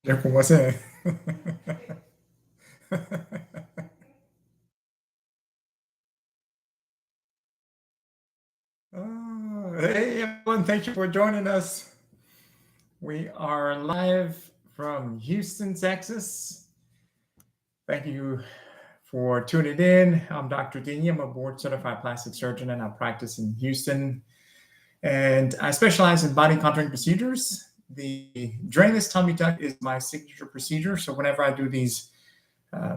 Ya como ese. Hey everyone, thank you for joining us. We are live from Houston, Texas. Thank you for tuning in. I'm Dr. Deigni. I'm a board certified plastic surgeon and I practice in Houston. And I specialize in body contouring procedures. The drainless tummy tuck is my signature procedure. So whenever I do these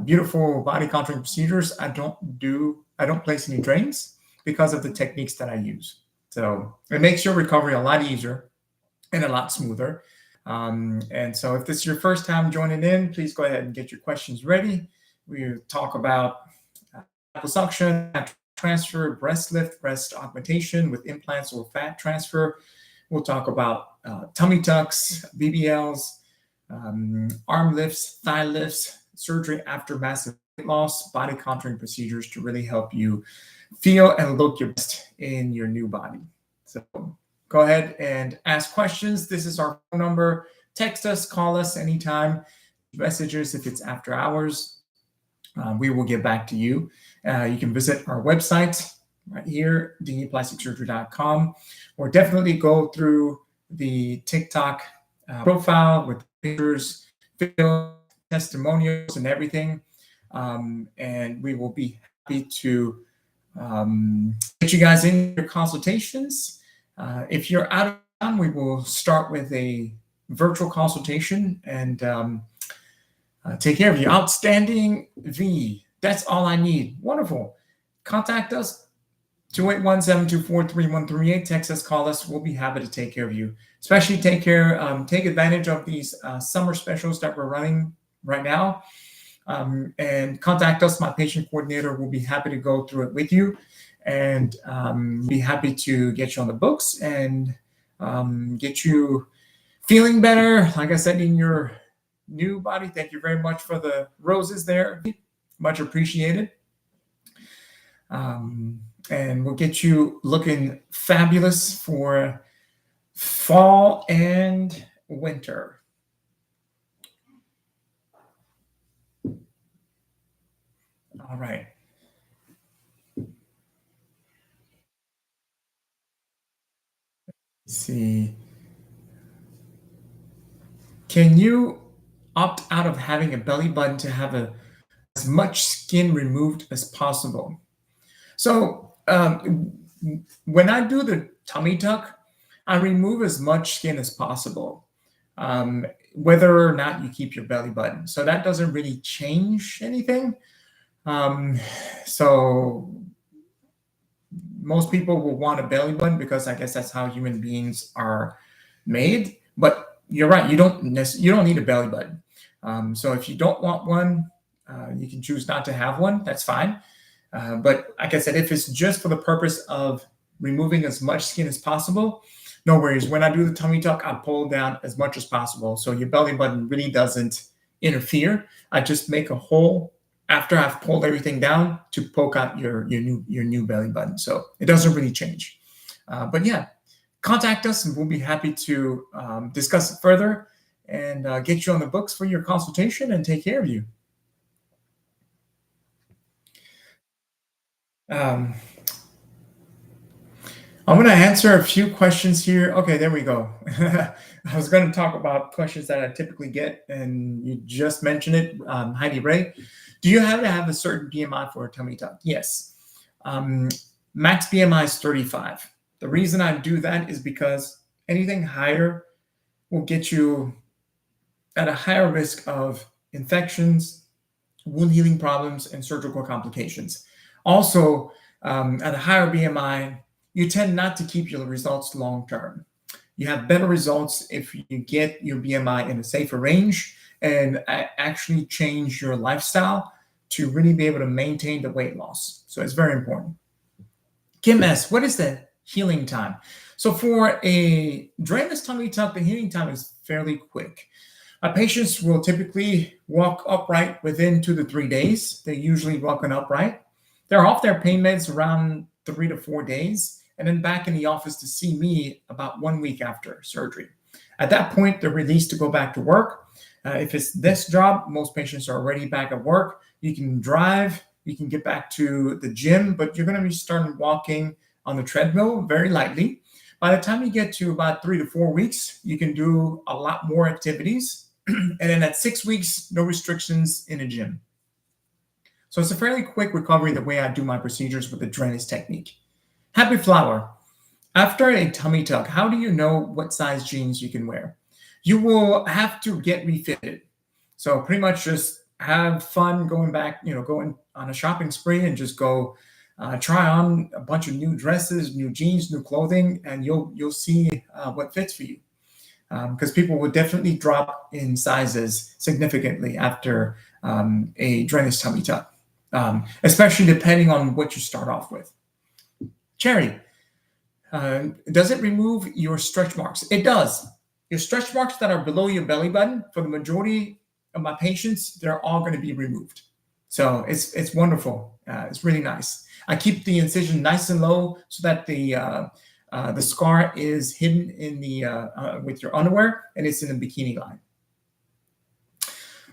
beautiful body contouring procedures, I don't place any drains because of the techniques that I use. So it makes your recovery a lot easier and a lot smoother. And so if this is your first time joining in, please go ahead and get your questions ready. We talk about liposuction, transfer, breast lift, breast augmentation with implants or fat transfer. We'll talk about tummy tucks, BBLs, arm lifts, thigh lifts, surgery after massive weight loss, body contouring procedures to really help you feel and look your best in your new body. So go ahead and ask questions. This is our phone number. Text us, call us anytime. Messages if it's after hours. We will get back to you. You can visit our website right here, deigniplasticsurgery.com, or definitely go through the TikTok profile with pictures, video, testimonials, and everything. And we will be happy to get you guys in your consultations. If you're out of town, we will start with a virtual consultation and take care of you. Outstanding V. That's all I need. Wonderful. Contact us, 281-724-3138. Text us, call us. We'll be happy to take care of you. Especially take advantage of these summer specials that we're running right now. And contact us. My patient coordinator will be happy to go through it with you and be happy to get you on the books and get you feeling better. Like I said, in your new body. Thank you very much for the roses there. Much appreciated. And we'll get you looking fabulous for fall and winter. All right. Let's see. Can you opt out of having a belly button to have as much skin removed as possible? So when I do the tummy tuck, I remove as much skin as possible, whether or not you keep your belly button. So that doesn't really change anything. So most people will want a belly button because I guess that's how human beings are made. But you're right, you don't need a belly button. So if you don't want one, you can choose not to have one. That's fine. But like I said, if it's just for the purpose of removing as much skin as possible, no worries. When I do the tummy tuck, I pull down as much as possible. So your belly button really doesn't interfere. I just make a hole after I've pulled everything down to poke out your new belly button. So it doesn't really change. But yeah, contact us and we'll be happy to discuss it further and get you on the books for your consultation and take care of you. I'm going to answer a few questions here. Okay, there we go. I was going to talk about questions that I typically get, and you just mentioned it, Heidi Ray. Do you have to have a certain BMI for a tummy tuck? Yes. Max BMI is 35. The reason I do that is because anything higher will get you at a higher risk of infections, wound healing problems, and surgical complications. Also, at a higher BMI, you tend not to keep your results long term. You have better results if you get your BMI in a safer range and actually change your lifestyle to really be able to maintain the weight loss. So it's very important. Kim S., what is the healing time? So for a drainless tummy tuck, the healing time is fairly quick. My patients will typically walk upright within 2 to 3 days. They're usually walking upright. They're off their pain meds around 3 to 4 days, and then back in the office to see me about 1 week after surgery. At that point, they're released to go back to work. If it's this job, most patients are already back at work. You can drive, you can get back to the gym, but you're going to be starting walking on the treadmill very lightly. By the time you get to about 3 to 4 weeks, you can do a lot more activities. And then at 6 weeks, no restrictions in a gym. So it's a fairly quick recovery the way I do my procedures with the drainage technique. Happy Flower. After a tummy tuck, how do you know what size jeans you can wear? You will have to get refitted. So pretty much just have fun going back, going on a shopping spree and just go try on a bunch of new dresses, new jeans, new clothing, and you'll see what fits for you. Because people will definitely drop in sizes significantly after a drainage tummy tuck, especially depending on what you start off with. Cherry. Does it remove your stretch marks? It does. Your stretch marks that are below your belly button, for the majority of my patients, they're all going to be removed. So it's wonderful. It's really nice. I keep the incision nice and low so that the scar is hidden in with your underwear, and it's in the bikini line.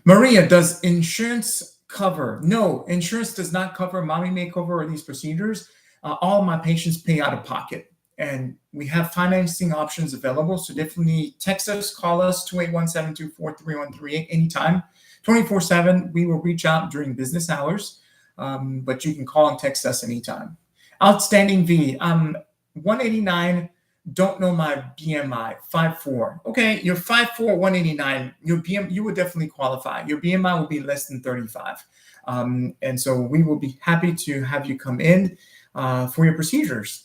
Maria, does insurance cover? No, insurance does not cover mommy makeover or these procedures. All my patients pay out of pocket. And we have financing options available. So definitely text us, call us, 281-724-3138 anytime. 24/7, we will reach out during business hours. But you can call and text us anytime. Outstanding V. 189, don't know my BMI, 5'4". Okay, you're 5'4", 189. You would definitely qualify. Your BMI will be less than 35. And so we will be happy to have you come in for your procedures.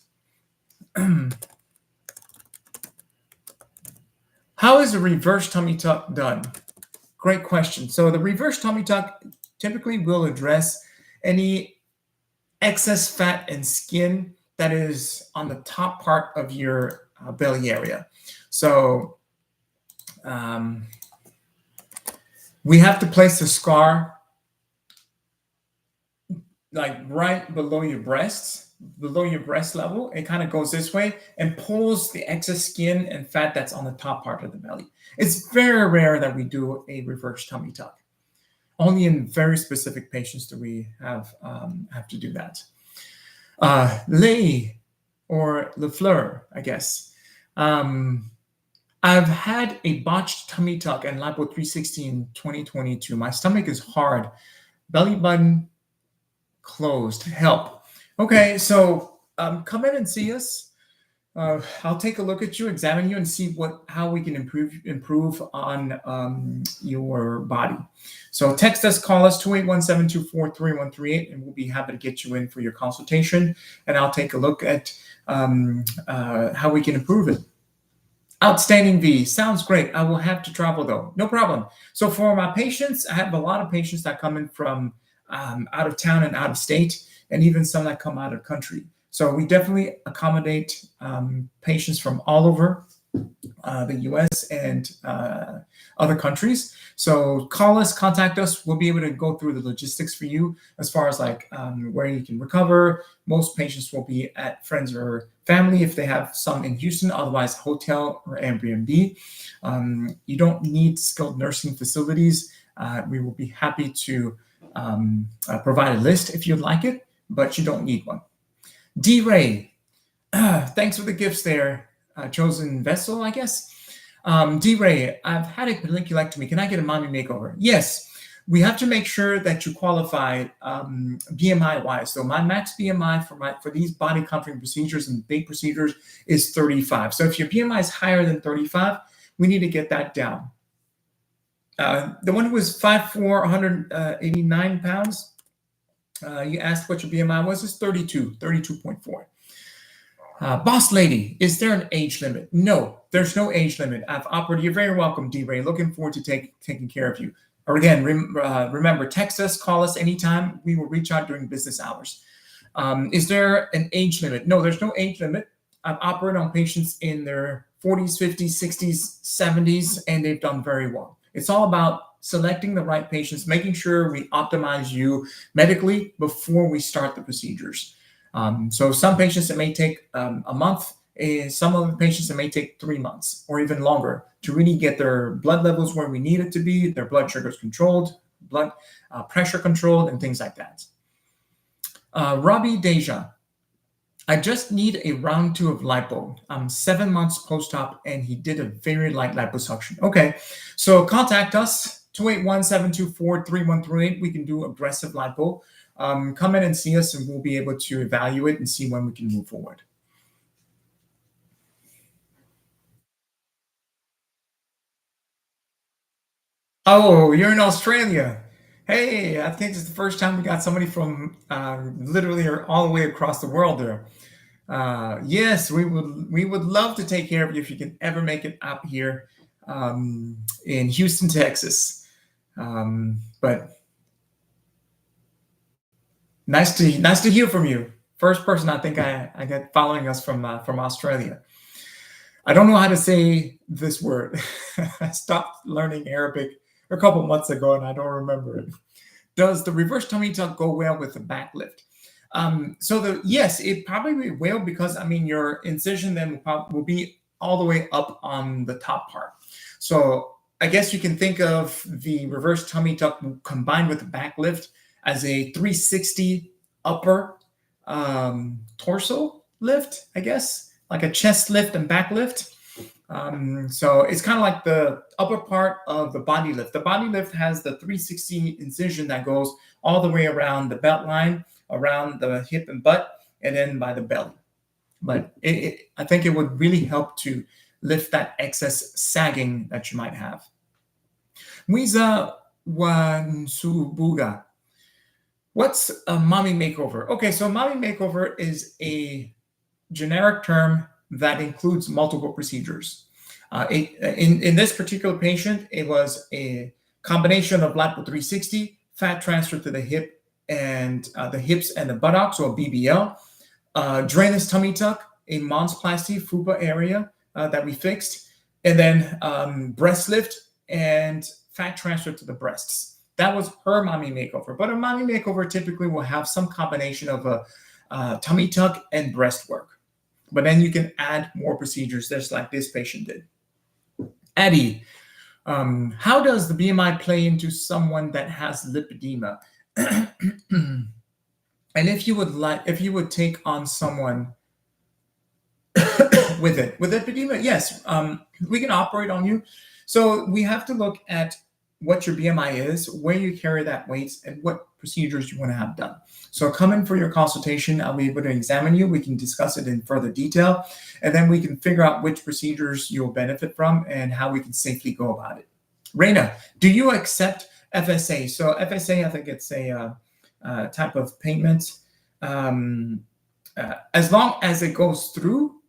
How is a reverse tummy tuck done? Great question. So the reverse tummy tuck typically will address any excess fat and skin that is on the top part of your belly area. So we have to place the scar like right below your breasts, below your breast level. It kind of goes this way and pulls the excess skin and fat that's on the top part of the belly. It's very rare that we do a reverse tummy tuck. Only in very specific patients do we have to do that. Lay or LaFleur, I guess. I've had a botched tummy tuck and lipo 360 in 2022. My stomach is hard. Belly button closed. Help. Okay, so come in and see us. I'll take a look at you, examine you, and see how we can improve on your body. So text us, call us, 281-724-3138, and we'll be happy to get you in for your consultation. And I'll take a look at how we can improve it. Outstanding V. Sounds great. I will have to travel, though. No problem. So for my patients, I have a lot of patients that come in from out of town and out of state, and even some that come out of country. So we definitely accommodate patients from all over the U.S. and other countries. So call us, contact us. We'll be able to go through the logistics for you as far as like where you can recover. Most patients will be at friends or family if they have some in Houston, otherwise hotel or Airbnb. You don't need skilled nursing facilities. We will be happy to provide a list if you'd like it, but you don't need one. D-Ray, thanks for the gifts there. Chosen vessel, I guess. D-Ray, I've had a pediclectomy. Can I get a mommy makeover? Yes. We have to make sure that you qualify BMI-wise. So my max BMI for these body contouring procedures and big procedures is 35. So if your BMI is higher than 35, we need to get that down. The one who was 5'4", 189 pounds, you asked what your BMI was, is 32.4. Boss lady, is there an age limit? No, there's no age limit. I've operated. You're very welcome, D-Ray. Looking forward to taking care of you. Or again, remember, text us, call us anytime. We will reach out during business hours. Is there an age limit? No, there's no age limit. I've operated on patients in their 40s, 50s, 60s, 70s, and they've done very well. It's all about selecting the right patients, making sure we optimize you medically before we start the procedures. So some patients, it may take a month, Some of the patients, it may take 3 months or even longer to really get their blood levels where we need it to be, their blood sugars controlled, blood pressure controlled, and things like that. Robbie Deja, I just need a round 2 of lipo. I'm 7 months post-op, and he did a very light liposuction. Okay, so contact us, 281-724-3138. We can do aggressive lipo. Come in and see us, and we'll be able to evaluate and see when we can move forward. Oh, you're in Australia. Hey, I think it's the first time we got somebody from literally all the way across the world there. Yes, we would love to take care of you if you can ever make it out here in Houston, Texas. But nice to hear from you. First person I think I get following us from Australia. I don't know how to say this word. I stopped learning Arabic a couple months ago, and I don't remember it. Does the reverse tummy tuck go well with the back lift? Yes, it probably will, because I mean your incision then will be all the way up on the top part. So I guess you can think of the reverse tummy tuck combined with the back lift as a 360 upper torso lift, I guess, like a chest lift and back lift. So it's kind of like the upper part of the body lift. The body lift has the 360 incision that goes all the way around the belt line, around the hip and butt, and then by the belly. But I think it would really help to lift that excess sagging that you might have. Wiza Wansubuga. What's a mommy makeover? Okay, so mommy makeover is a generic term that includes multiple procedures. In this particular patient, it was a combination of lipo 360, fat transfer to the hip and the hips and the buttocks, or BBL, drainless tummy tuck, a monsplasty fupa area that we fixed, and then breast lift and fat transfer to the breasts. That was her mommy makeover. But a mommy makeover typically will have some combination of a tummy tuck and breast work. But then you can add more procedures, just like this patient did. Eddie, how does the BMI play into someone that has lipedema? And if you would take on someone with lipedema, yes, we can operate on you. So we have to look at what your BMI is, where you carry that weight, and what procedures you want to have done. So come in for your consultation. I'll be able to examine you. We can discuss it in further detail, and then we can figure out which procedures you'll benefit from and how we can safely go about it. Reina, do you accept FSA? So FSA, I think it's a type of payment. As long as it goes through,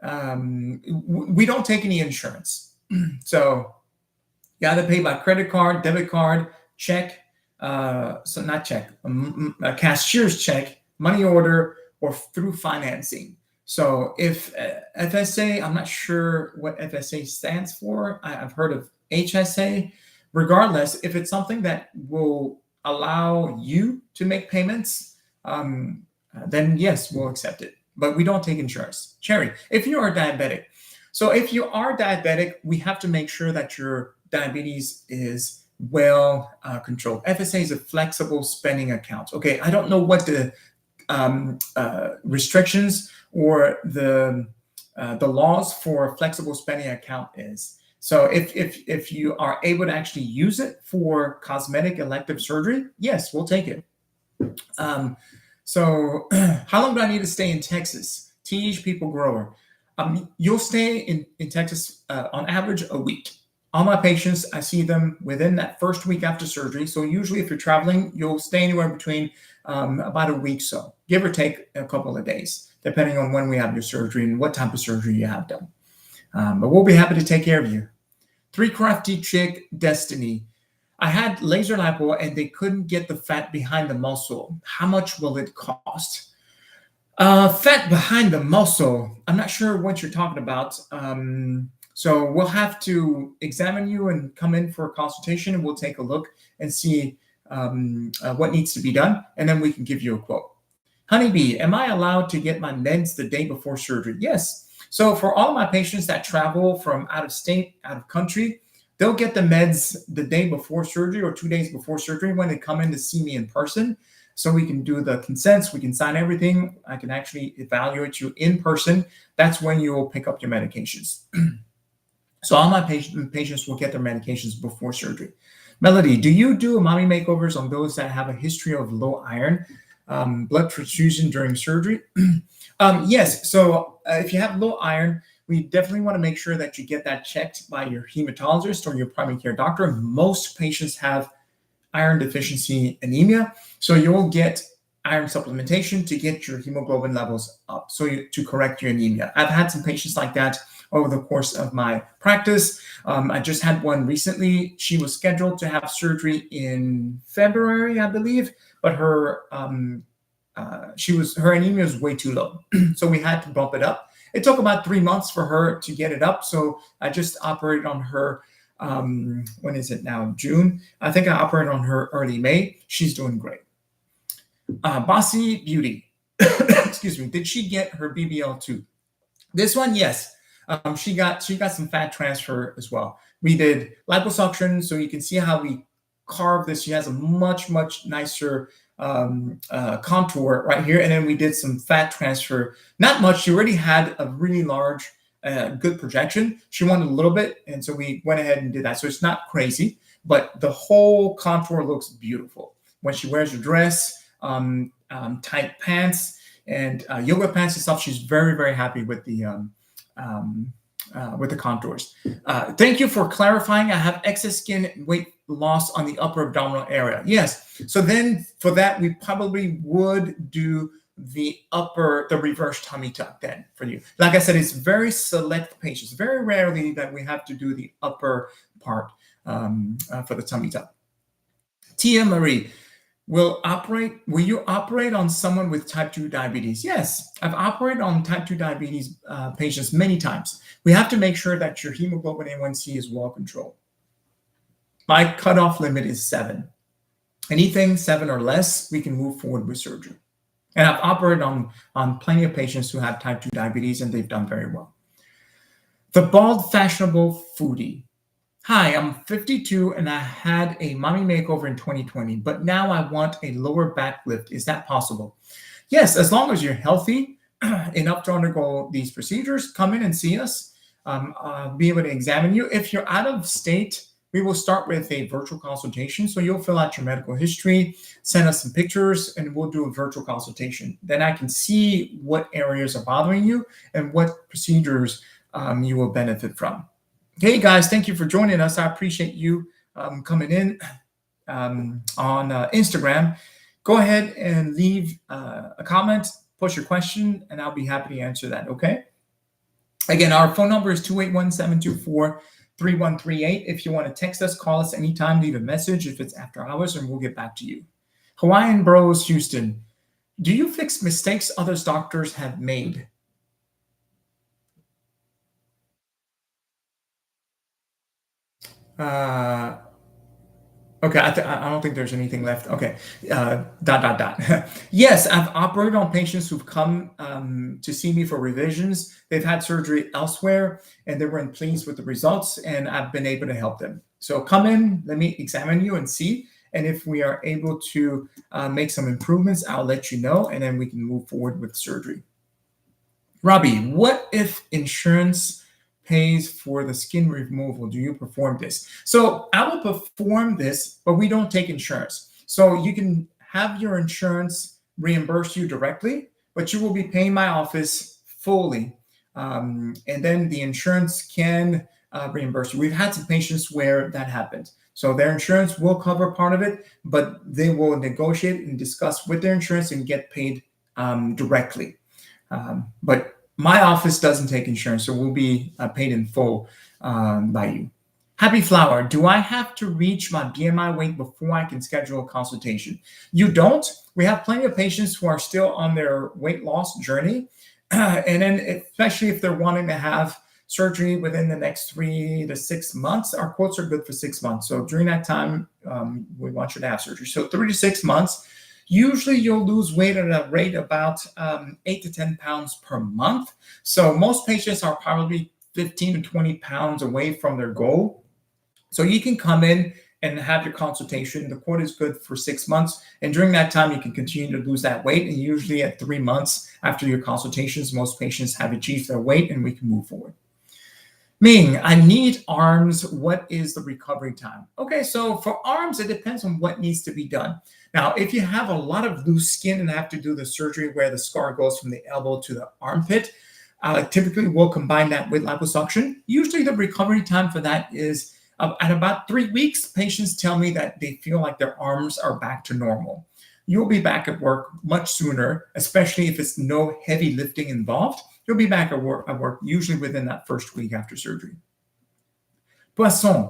we don't take any insurance. So you either pay by credit card, debit card, check, so not check, a cashier's check, money order, or through financing. So if FSA, I'm not sure what FSA stands for. I've heard of HSA. Regardless, if it's something that will allow you to make payments, then yes, we'll accept it. But we don't take insurance. Cherry, if you are diabetic, so if you are diabetic, we have to make sure that your diabetes is well controlled. FSA is a flexible spending account. Okay, I don't know what the restrictions or the laws for a flexible spending account is. So if you are able to actually use it for cosmetic elective surgery, yes, we'll take it. So how long do I need to stay in Texas? Teenage people grower. You'll stay in Texas on average a week. All my patients, I see them within that first week after surgery. So usually if you're traveling, you'll stay anywhere between about a week, so give or take a couple of days, depending on when we have your surgery and what type of surgery you have done. But we'll be happy to take care of you. 3 Crafty Chick Destiny. I had laser lipo and they couldn't get the fat behind the muscle. How much will it cost? Fat behind the muscle. I'm not sure what you're talking about. So we'll have to examine you and come in for a consultation, and we'll take a look and see what needs to be done, and then we can give you a quote. Honeybee, am I allowed to get my meds the day before surgery? Yes. So for all of my patients that travel from out of state, out of country, they'll get the meds the day before surgery or 2 days before surgery when they come in to see me in person. So we can do the consents, we can sign everything. I can actually evaluate you in person. That's when you will pick up your medications. So all my patients will get their medications before surgery. Melody, do you do mommy makeovers on those that have a history of low iron, blood transfusion during surgery? Yes. So if you have low iron, we definitely want to make sure that you get that checked by your hematologist or your primary care doctor. Most patients have iron deficiency anemia, so you'll get iron supplementation to get your hemoglobin levels up, to correct your anemia. I've had some patients like that over the course of my practice. I just had one recently. She was scheduled to have surgery in February, I believe, but her anemia was way too low, so we had to bump it up. It took about 3 months for her to get it up, so I just operated on her. When is it now? June. I think I operated on her early May. She's doing great. Bossy Beauty, excuse me. Did she get her BBL too? This one, yes. She got some fat transfer as well. We did liposuction, so you can see how we carved this. She has a much nicer contour right here, and then we did some fat transfer. Not much. She already had a really large, good projection. She wanted a little bit, and so we went ahead and did that. So it's not crazy, but the whole contour looks beautiful when she wears her dress, tight pants, and yoga pants and stuff. She's very happy with the contours. Thank you for clarifying. I have excess skin weight loss on the upper abdominal area. Yes. So then for that, we probably would do the reverse tummy tuck then for you. Like I said, it's very select patients. Very rarely that we have to do the upper part for the tummy tuck. Tia Marie, will you operate on someone with type 2 diabetes? Yes, I've operated on type 2 diabetes patients many times. We have to make sure that your hemoglobin A1C is well controlled. My cutoff limit is 7. Anything 7 or less, we can move forward with surgery. And I've operated on plenty of patients who have type 2 diabetes, and they've done very well. The Bald Fashionable Foodie. Hi, I'm 52 and I had a mommy makeover in 2020, but now I want a lower back lift. Is that possible? Yes, as long as you're healthy enough to undergo these procedures, come in and see us. Be able to examine you. If you're out of state, we will start with a virtual consultation. So you'll fill out your medical history, send us some pictures, and we'll do a virtual consultation. Then I can see what areas are bothering you and what procedures you will benefit from. Hey guys, thank you for joining us. I appreciate you coming in on Instagram. Go ahead and leave a comment, post your question, and I'll be happy to answer that, okay? Again, our phone number is 281-724-3138. If you want to text us, call us anytime, leave a message if it's after hours, and we'll get back to you. Hawaiian Bros, Houston. Do you fix mistakes others doctors have made? Okay, I don't think there's anything left. Okay, ... Yes, I've operated on patients who've come to see me for revisions. They've had surgery elsewhere, and they weren't pleased with the results, and I've been able to help them. So come in, let me examine you and see. And if we are able to make some improvements, I'll let you know, and then we can move forward with surgery. Robbie, what if insurance pays for the skin removal? Do you perform this? So I will perform this, but we don't take insurance. So you can have your insurance reimburse you directly, but you will be paying my office fully. And then the insurance can reimburse you. We've had some patients where that happened. So their insurance will cover part of it, but they will negotiate and discuss with their insurance and get paid directly. But my office doesn't take insurance, so we'll be paid in full by you. Happy Flower, do I have to reach my BMI weight before I can schedule a consultation? You don't. We have plenty of patients who are still on their weight loss journey. And then especially if they're wanting to have surgery within the next 3 to 6 months, our quotes are good for 6 months. So during that time, we want you to have surgery. So 3 to 6 months, Usually you'll lose weight at a rate about 8 to 10 pounds per month. So most patients are probably 15 to 20 pounds away from their goal. So you can come in and have your consultation. The quote is good for 6 months. And during that time, you can continue to lose that weight. And usually at 3 months after your consultations, most patients have achieved their weight and we can move forward. Ming, I need arms. What is the recovery time? Okay, so for arms, it depends on what needs to be done. Now, if you have a lot of loose skin and have to do the surgery where the scar goes from the elbow to the armpit, typically we'll combine that with liposuction. Usually the recovery time for that is at about 3 weeks. Patients tell me that they feel like their arms are back to normal. You'll be back at work much sooner, especially if it's no heavy lifting involved. You'll be back at work usually within that first week after surgery. Poisson,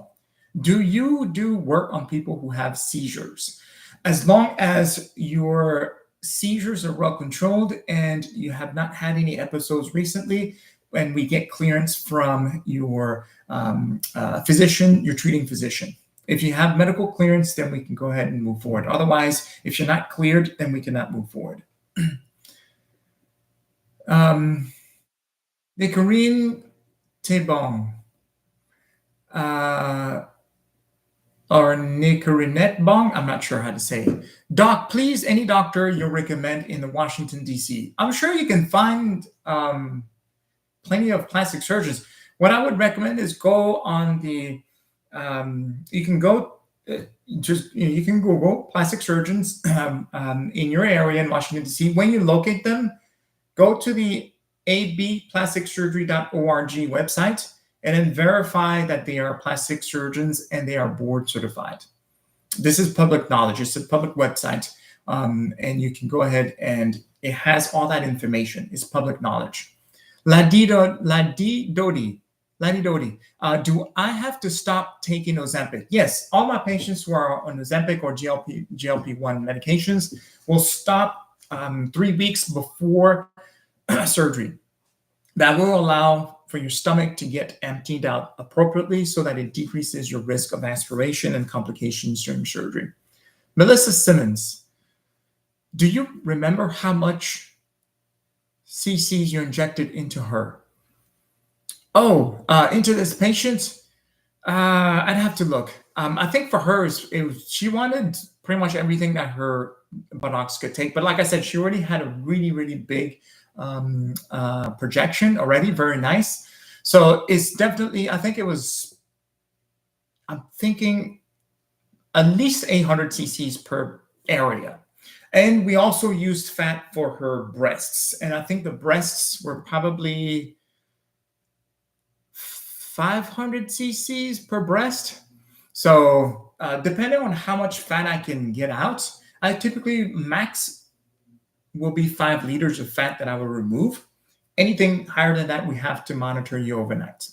do you do work on people who have seizures? As long as your seizures are well controlled and you have not had any episodes recently, and we get clearance from your physician, your treating physician. If you have medical clearance, then we can go ahead and move forward. Otherwise, if you're not cleared, then we cannot move forward. Nicorine Tebong or Nicorinette Bong, I'm not sure how to say it. Doc, please, any doctor you recommend in the Washington, D.C. I'm sure you can find plenty of plastic surgeons. What I would recommend is go on the, you can go, you can Google plastic surgeons in your area in Washington, D.C. When you locate them, go to the abplasticsurgery.org website and then verify that they are plastic surgeons and they are board certified. This is public knowledge. It's a public website, and you can go ahead and it has all that information. It's public knowledge. Ladidodi, do I have to stop taking Ozempic? Yes, all my patients who are on Ozempic or GLP-1 medications will stop 3 weeks before surgery. That will allow for your stomach to get emptied out appropriately so that it decreases your risk of aspiration and complications during surgery. Melissa Simmons, do you remember how much cc's you injected into her? Oh, into this patient? I'd have to look. I think for her, she wanted pretty much everything that her buttocks could take. But like I said, she already had a really, really big projection already, very nice. So it's definitely, I think it was, I'm thinking at least 800 cc's per area. And we also used fat for her breasts. And I think the breasts were probably 500 cc's per breast. So depending on how much fat I can get out, I typically max will be 5 liters of fat that I will remove. Anything higher than that, we have to monitor you overnight.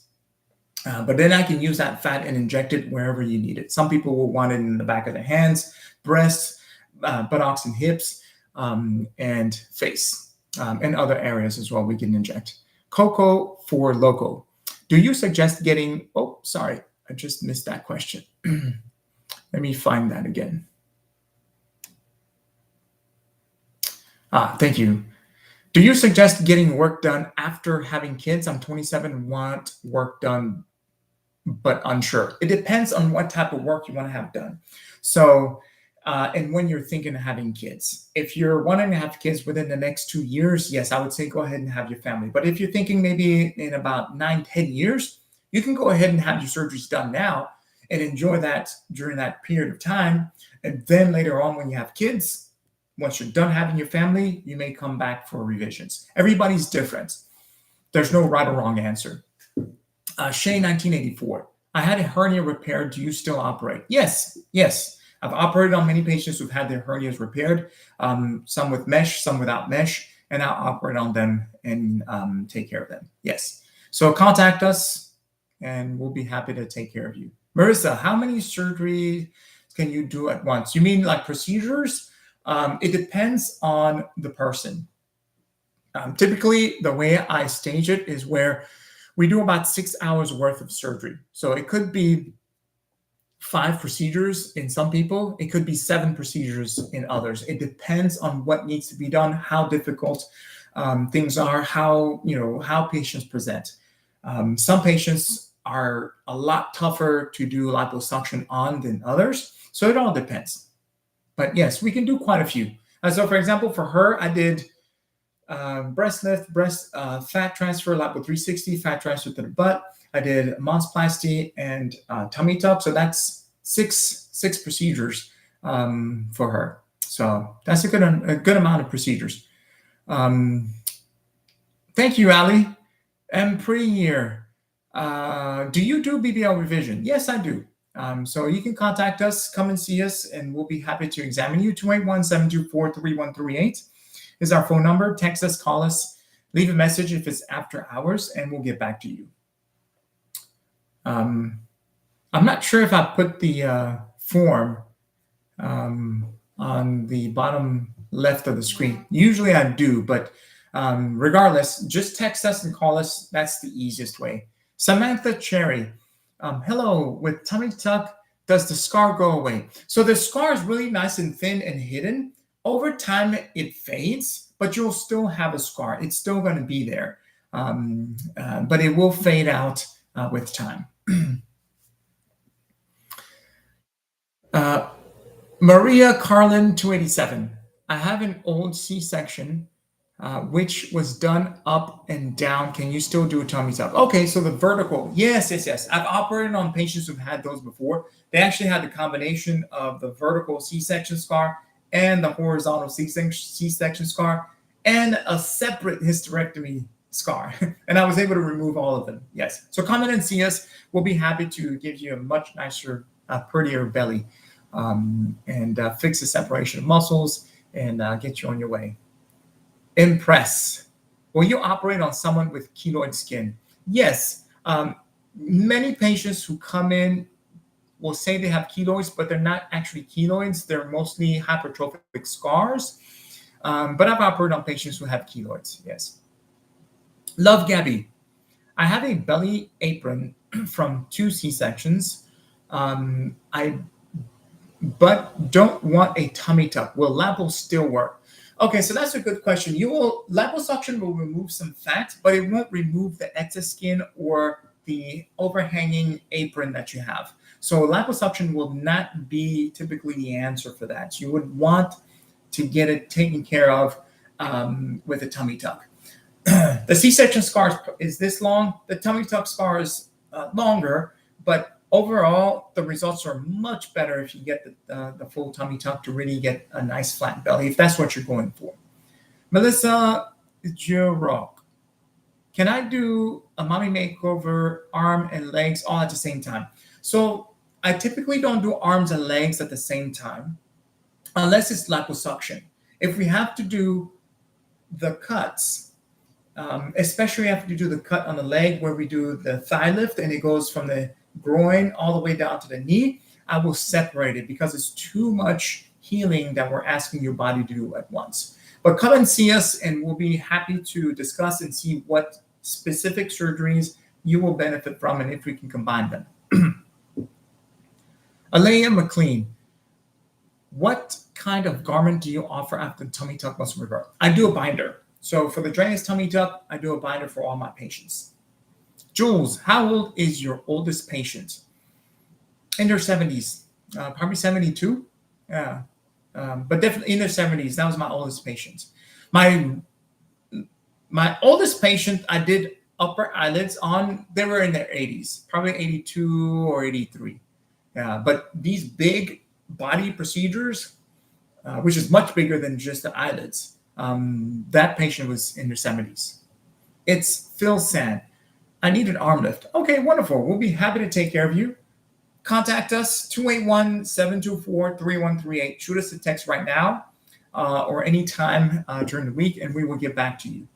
But then I can use that fat and inject it wherever you need it. Some people will want it in the back of the hands, breasts, buttocks and hips, and face, and other areas as well we can inject. Coco for Loco. Do you suggest getting, oh, sorry, I just missed that question. Let me find that again. Thank you. Do you suggest getting work done after having kids? I'm 27, want work done, but unsure. It depends on what type of work you want to have done. So, and when you're thinking of having kids. If you're wanting to have kids within the next 2 years, yes, I would say go ahead and have your family. But if you're thinking maybe in about 9-10 years, you can go ahead and have your surgeries done now and enjoy that during that period of time. And then later on when you have kids, once you're done having your family, you may come back for revisions. Everybody's different. There's no right or wrong answer. Shay, 1984. I had a hernia repaired. Do you still operate? Yes, yes. I've operated on many patients who've had their hernias repaired, some with mesh, some without mesh, and I'll operate on them and take care of them. Yes. So contact us and we'll be happy to take care of you. Marissa, how many surgeries can you do at once? You mean like procedures? It depends on the person. Typically, the way I stage it is where we do about 6 hours worth of surgery. So it could be 5 procedures in some people. It could be 7 procedures in others. It depends on what needs to be done, how difficult things are, how patients present. Some patients are a lot tougher to do liposuction on than others, so it all depends. But yes, we can do quite a few. So for example, for her, I did breast lift, breast fat transfer, lipo 360, fat transfer to the butt. I did monsplasty and tummy tuck. So that's six procedures for her. So that's a good amount of procedures. Thank you, Ali. I'm pretty here. Do you do BBL revision? Yes, I do. So you can contact us, come and see us, and we'll be happy to examine you. 281-724-3138 is our phone number. Text us, call us, leave a message if it's after hours, and we'll get back to you. I'm not sure if I put the form on the bottom left of the screen. Usually I do, but regardless, just text us and call us. That's the easiest way. Samantha Cherry, hello. With tummy tuck, does the scar go away? So the scar is really nice and thin and hidden. Over time, it fades, but you'll still have a scar. It's still going to be there, but it will fade out with time. Maria Carlin 287. I have an old C-section which was done up and down. Can you still do a tummy tuck? Okay, so the vertical. Yes. I've operated on patients who've had those before. They actually had the combination of the vertical C-section scar and the horizontal C-section scar and a separate hysterectomy scar. And I was able to remove all of them. Yes. So come in and see us. We'll be happy to give you a much nicer, prettier belly and fix the separation of muscles and get you on your way. Impress. Will you operate on someone with keloid skin? Yes. Many patients who come in will say they have keloids, but they're not actually keloids. They're mostly hypertrophic scars. But I've operated on patients who have keloids. Yes. Love Gabby. I have a belly apron from 2 C-sections. But don't want a tummy tuck. Will lipo still work? Okay, so that's a good question. Liposuction will remove some fat, but it won't remove the excess skin or the overhanging apron that you have. So liposuction will not be typically the answer for that. You would want to get it taken care of with a tummy tuck. The C-section scar is this long. The tummy tuck scar is longer, but overall, the results are much better if you get the full tummy tuck to really get a nice flat belly, if that's what you're going for. Melissa Girock, can I do a mommy makeover, arm and legs all at the same time? So I typically don't do arms and legs at the same time, unless it's liposuction. If we have to do the cuts, especially after you do the cut on the leg where we do the thigh lift and it goes from the groin all the way down to the knee, I will separate it because it's too much healing that we're asking your body to do at once. But come and see us and we'll be happy to discuss and see what specific surgeries you will benefit from and if we can combine them. Alea McLean, what kind of garment do you offer after tummy tuck muscle repair? I do a binder. So for the drainage tummy tuck, I do a binder for all my patients. Jules, how old is your oldest patient? In their 70s, probably 72. Yeah, but definitely in their 70s. That was my oldest patient. My oldest patient, I did upper eyelids on. They were in their 80s, probably 82 or 83. Yeah, but these big body procedures, which is much bigger than just the eyelids, that patient was in their 70s. It's Phil Sand. I need an arm lift. Okay, wonderful. We'll be happy to take care of you. Contact us, 281-724-3138. Shoot us a text right now or anytime during the week, and we will get back to you.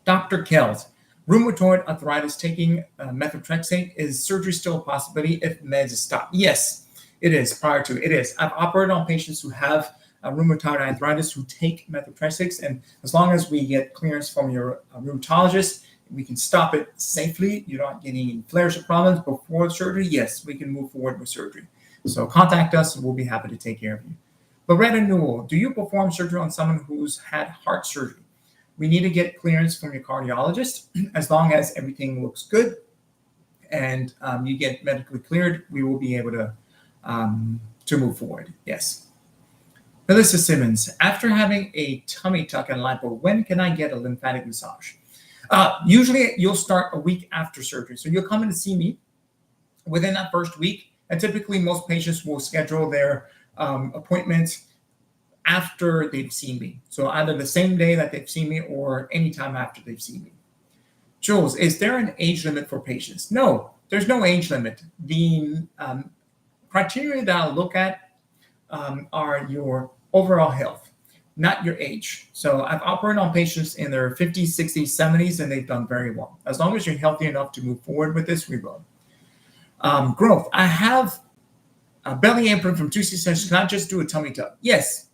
Dr. Kells, rheumatoid arthritis taking methotrexate. Is surgery still a possibility if meds stop? Yes, it is. Prior to it is. I've operated on patients who have rheumatoid arthritis who take methotrexate, and as long as we get clearance from your rheumatologist, we can stop it safely, you're not getting any flares or problems before surgery, yes, we can move forward with surgery. So contact us and we'll be happy to take care of you. Loretta Newell, do you perform surgery on someone who's had heart surgery? We need to get clearance from your cardiologist. As long as everything looks good and you get medically cleared, we will be able to move forward. Yes. Melissa Simmons, after having a tummy tuck and lipo, when can I get a lymphatic massage? Usually you'll start a week after surgery. So you'll come in to see me within that first week. And typically most patients will schedule their appointments after they've seen me. So either the same day that they've seen me or anytime after they've seen me. Jules, is there an age limit for patients? No, there's no age limit. The criteria that I'll look at are your overall health, not your age. So I've operated on patients in their 50s, 60s, 70s, and they've done very well. As long as you're healthy enough to move forward with this, we will. Growth, I have a belly apron from 2 C-sections. Can I just do a tummy tuck? Yes,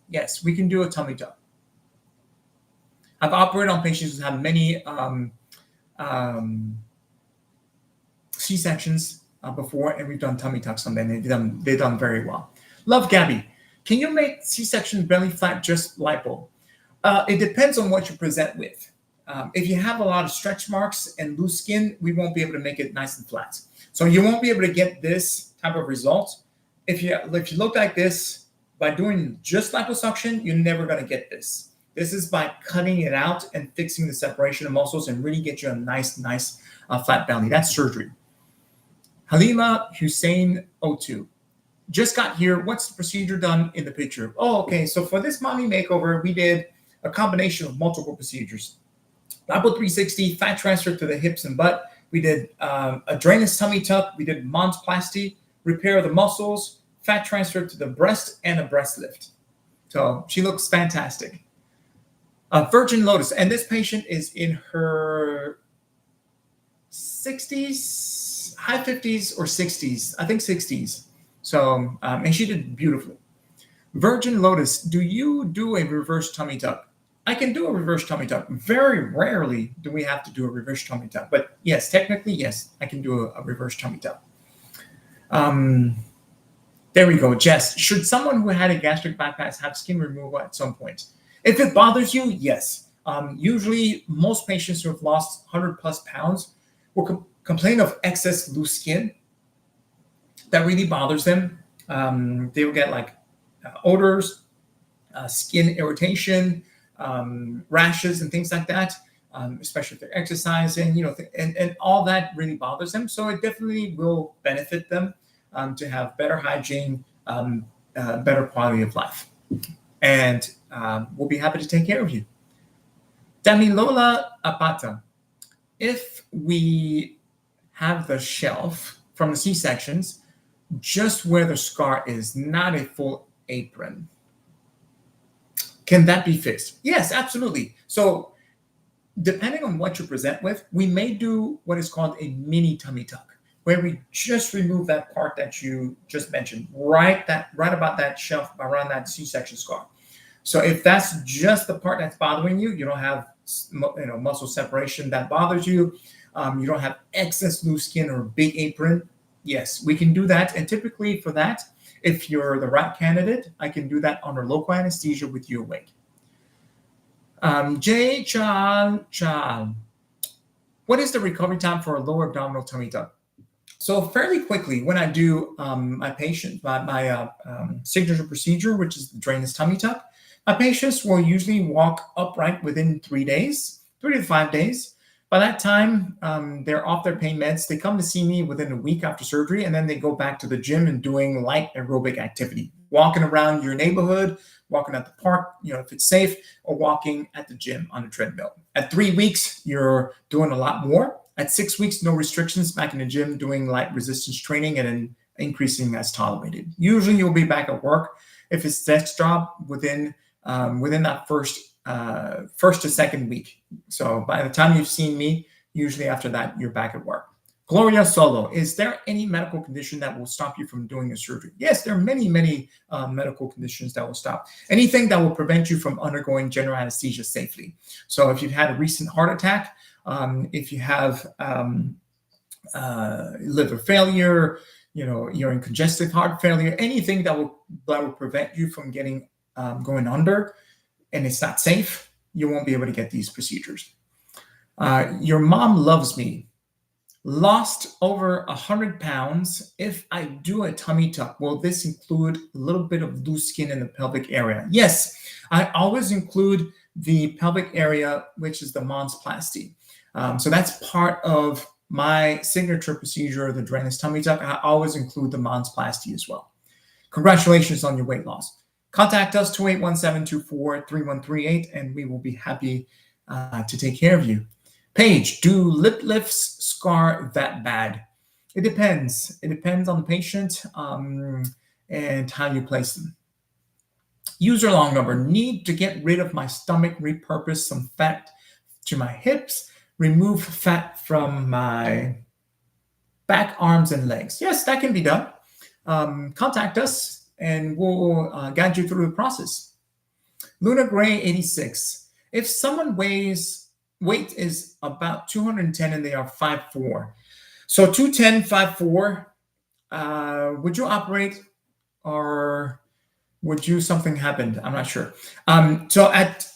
we can do a tummy tuck. I've operated on patients who have many C-sections before, and we've done tummy tucks on them. They've done very well. Love Gabby, can you make C-section belly flat just lipo? It depends on what you present with. If you have a lot of stretch marks and loose skin, we won't be able to make it nice and flat. So you won't be able to get this type of result. If you look like this, by doing just liposuction, you're never going to get this. This is by cutting it out and fixing the separation of muscles and really get you a nice flat belly. That's surgery. Halima Hussein 02. Just got here. What's the procedure done in the picture? Oh, okay. So for this mommy makeover, we did a combination of multiple procedures. Lipo 360, fat transfer to the hips and butt. We did a drainless tummy tuck. We did monsplasty, repair of the muscles, fat transfer to the breast, and a breast lift. So she looks fantastic. Virgin Lotus, and this patient is in her 60s, high 50s or 60s, I think 60s. So, and she did beautifully. Virgin Lotus, do you do a reverse tummy tuck? I can do a reverse tummy tuck. Very rarely do we have to do a reverse tummy tuck, but yes, technically, yes, I can do a reverse tummy tuck. There we go, Jess. Should someone who had a gastric bypass have skin removal at some point? If it bothers you, yes. Usually, most patients who have lost 100 plus pounds will complain of excess loose skin. That really bothers them. They will get like odors, skin irritation, rashes, and things like that. Especially if they're exercising, and all that really bothers them. So it definitely will benefit them to have better hygiene, better quality of life. And we'll be happy to take care of you. Damilola Apata, if we have the shelf from the C-sections, just where the scar is, not a full apron, can that be fixed? Yes, absolutely. So depending on what you present with, we may do what is called a mini tummy tuck, where we just remove that part that you just mentioned, right about that shelf, around that C-section scar. So if that's just the part that's bothering you, you don't have muscle separation that bothers you, you don't have excess loose skin or big apron, yes, we can do that. And typically for that, if you're the right candidate, I can do that under local anesthesia with you awake. Jay Chan, what is the recovery time for a lower abdominal tummy tuck? So fairly quickly, when I do my signature procedure, which is the drainless tummy tuck, my patients will usually walk upright within 3 days, 3 to 5 days. By that time, they're off their pain meds. They come to see me within a week after surgery, and then they go back to the gym and doing light aerobic activity, walking around your neighborhood, walking at the park, if it's safe, or walking at the gym on a treadmill. At 3 weeks, you're doing a lot more. At 6 weeks, no restrictions, back in the gym doing light resistance training and then increasing as tolerated. Usually you'll be back at work if it's desk job within that first to second week. So by the time you've seen me, usually after that, you're back at work. Gloria Solo, is there any medical condition that will stop you from doing a surgery? Yes, there are many, many medical conditions that will stop. Anything that will prevent you from undergoing general anesthesia safely. So if you've had a recent heart attack, if you have liver failure, you're in congestive heart failure, anything that will prevent you from getting going under, and it's not safe, you won't be able to get these procedures. Your mom loves me. Lost over 100 pounds. If I do a tummy tuck, will this include a little bit of loose skin in the pelvic area? Yes, I always include the pelvic area, which is the monsplasty. So that's part of my signature procedure, the drainless tummy tuck. I always include the monsplasty as well. Congratulations on your weight loss. Contact us 2817243138, and we will be happy to take care of you. Paige, do lip lifts scar that bad? It depends. It depends on the patient and how you place them. User long number, need to get rid of my stomach, repurpose some fat to my hips, remove fat from my back, arms, and legs. Yes, that can be done. Contact us and we'll guide you through the process. Luna Gray 86. If someone weight is about 210 and they are 5'4". So 210, 5'4", would you operate or would you something happen? I'm not sure. So at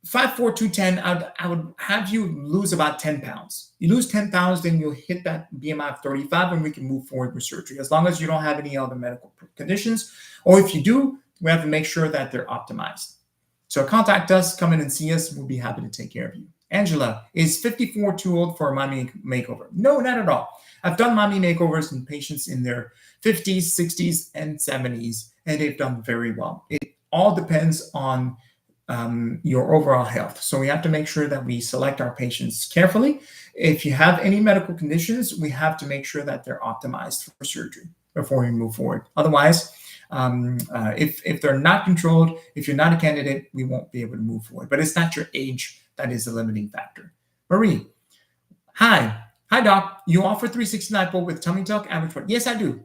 5'4", 210, I would have you lose about 10 pounds. You lose 10 pounds, then you'll hit that BMI of 35 and we can move forward with surgery as long as you don't have any other medical conditions. Or if you do, we have to make sure that they're optimized. So contact us, come in and see us. We'll be happy to take care of you. Angela, is 54 too old for a mommy makeover? No, not at all. I've done mommy makeovers in patients in their 50s, 60s, and 70s, and they've done very well. It all depends on your overall health. So we have to make sure that we select our patients carefully. If you have any medical conditions, we have to make sure that they're optimized for surgery before we move forward. Otherwise, if they're not controlled, if you're not a candidate, we won't be able to move forward. But it's not your age that is the limiting factor. Marie, hi, doc. You offer 369 pull with tummy tuck, average weight? Yes, I do.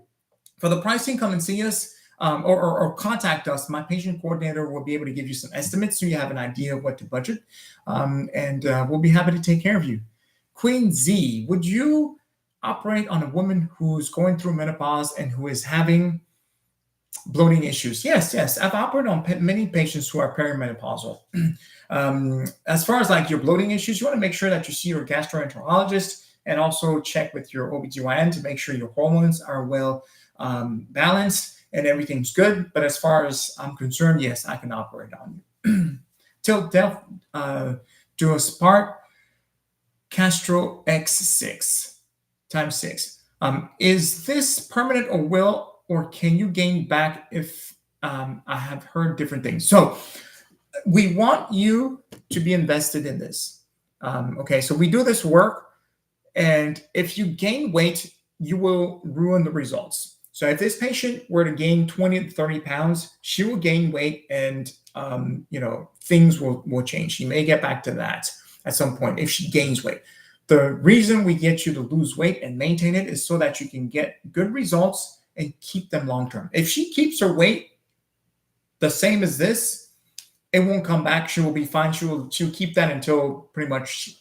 For the pricing, come and see us or contact us. My patient coordinator will be able to give you some estimates so you have an idea of what to budget, and we'll be happy to take care of you. Queen Z, would you operate on a woman who's going through menopause and who is having bloating issues? Yes. I've operated on many patients who are perimenopausal. As far as like your bloating issues, you want to make sure that you see your gastroenterologist and also check with your OBGYN to make sure your hormones are well balanced and everything's good. But as far as I'm concerned, yes, I can operate on you. Till death, do a Spark Castro X6 times 6. Is this permanent or can you gain back if I have heard different things? So we want you to be invested in this. Okay, so we do this work, and if you gain weight, you will ruin the results. So if this patient were to gain 20 to 30 pounds, she will gain weight and, things will change. She may get back to that at some point if she gains weight. The reason we get you to lose weight and maintain it is so that you can get good results and keep them long-term. If she keeps her weight the same as this, it won't come back. She will be fine. She'll keep that until pretty much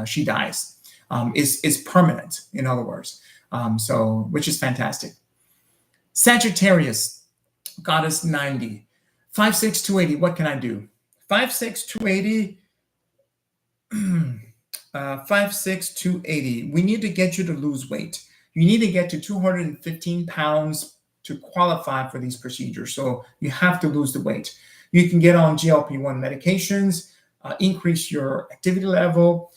she dies. Is permanent, in other words. Which is fantastic. Sagittarius, Goddess 90, 5'6", 280. What can I do? 5'6", 280. 5'6", 280. We need to get you to lose weight. You need to get to 215 pounds to qualify for these procedures. So you have to lose the weight. You can get on GLP-1 medications, increase your activity level.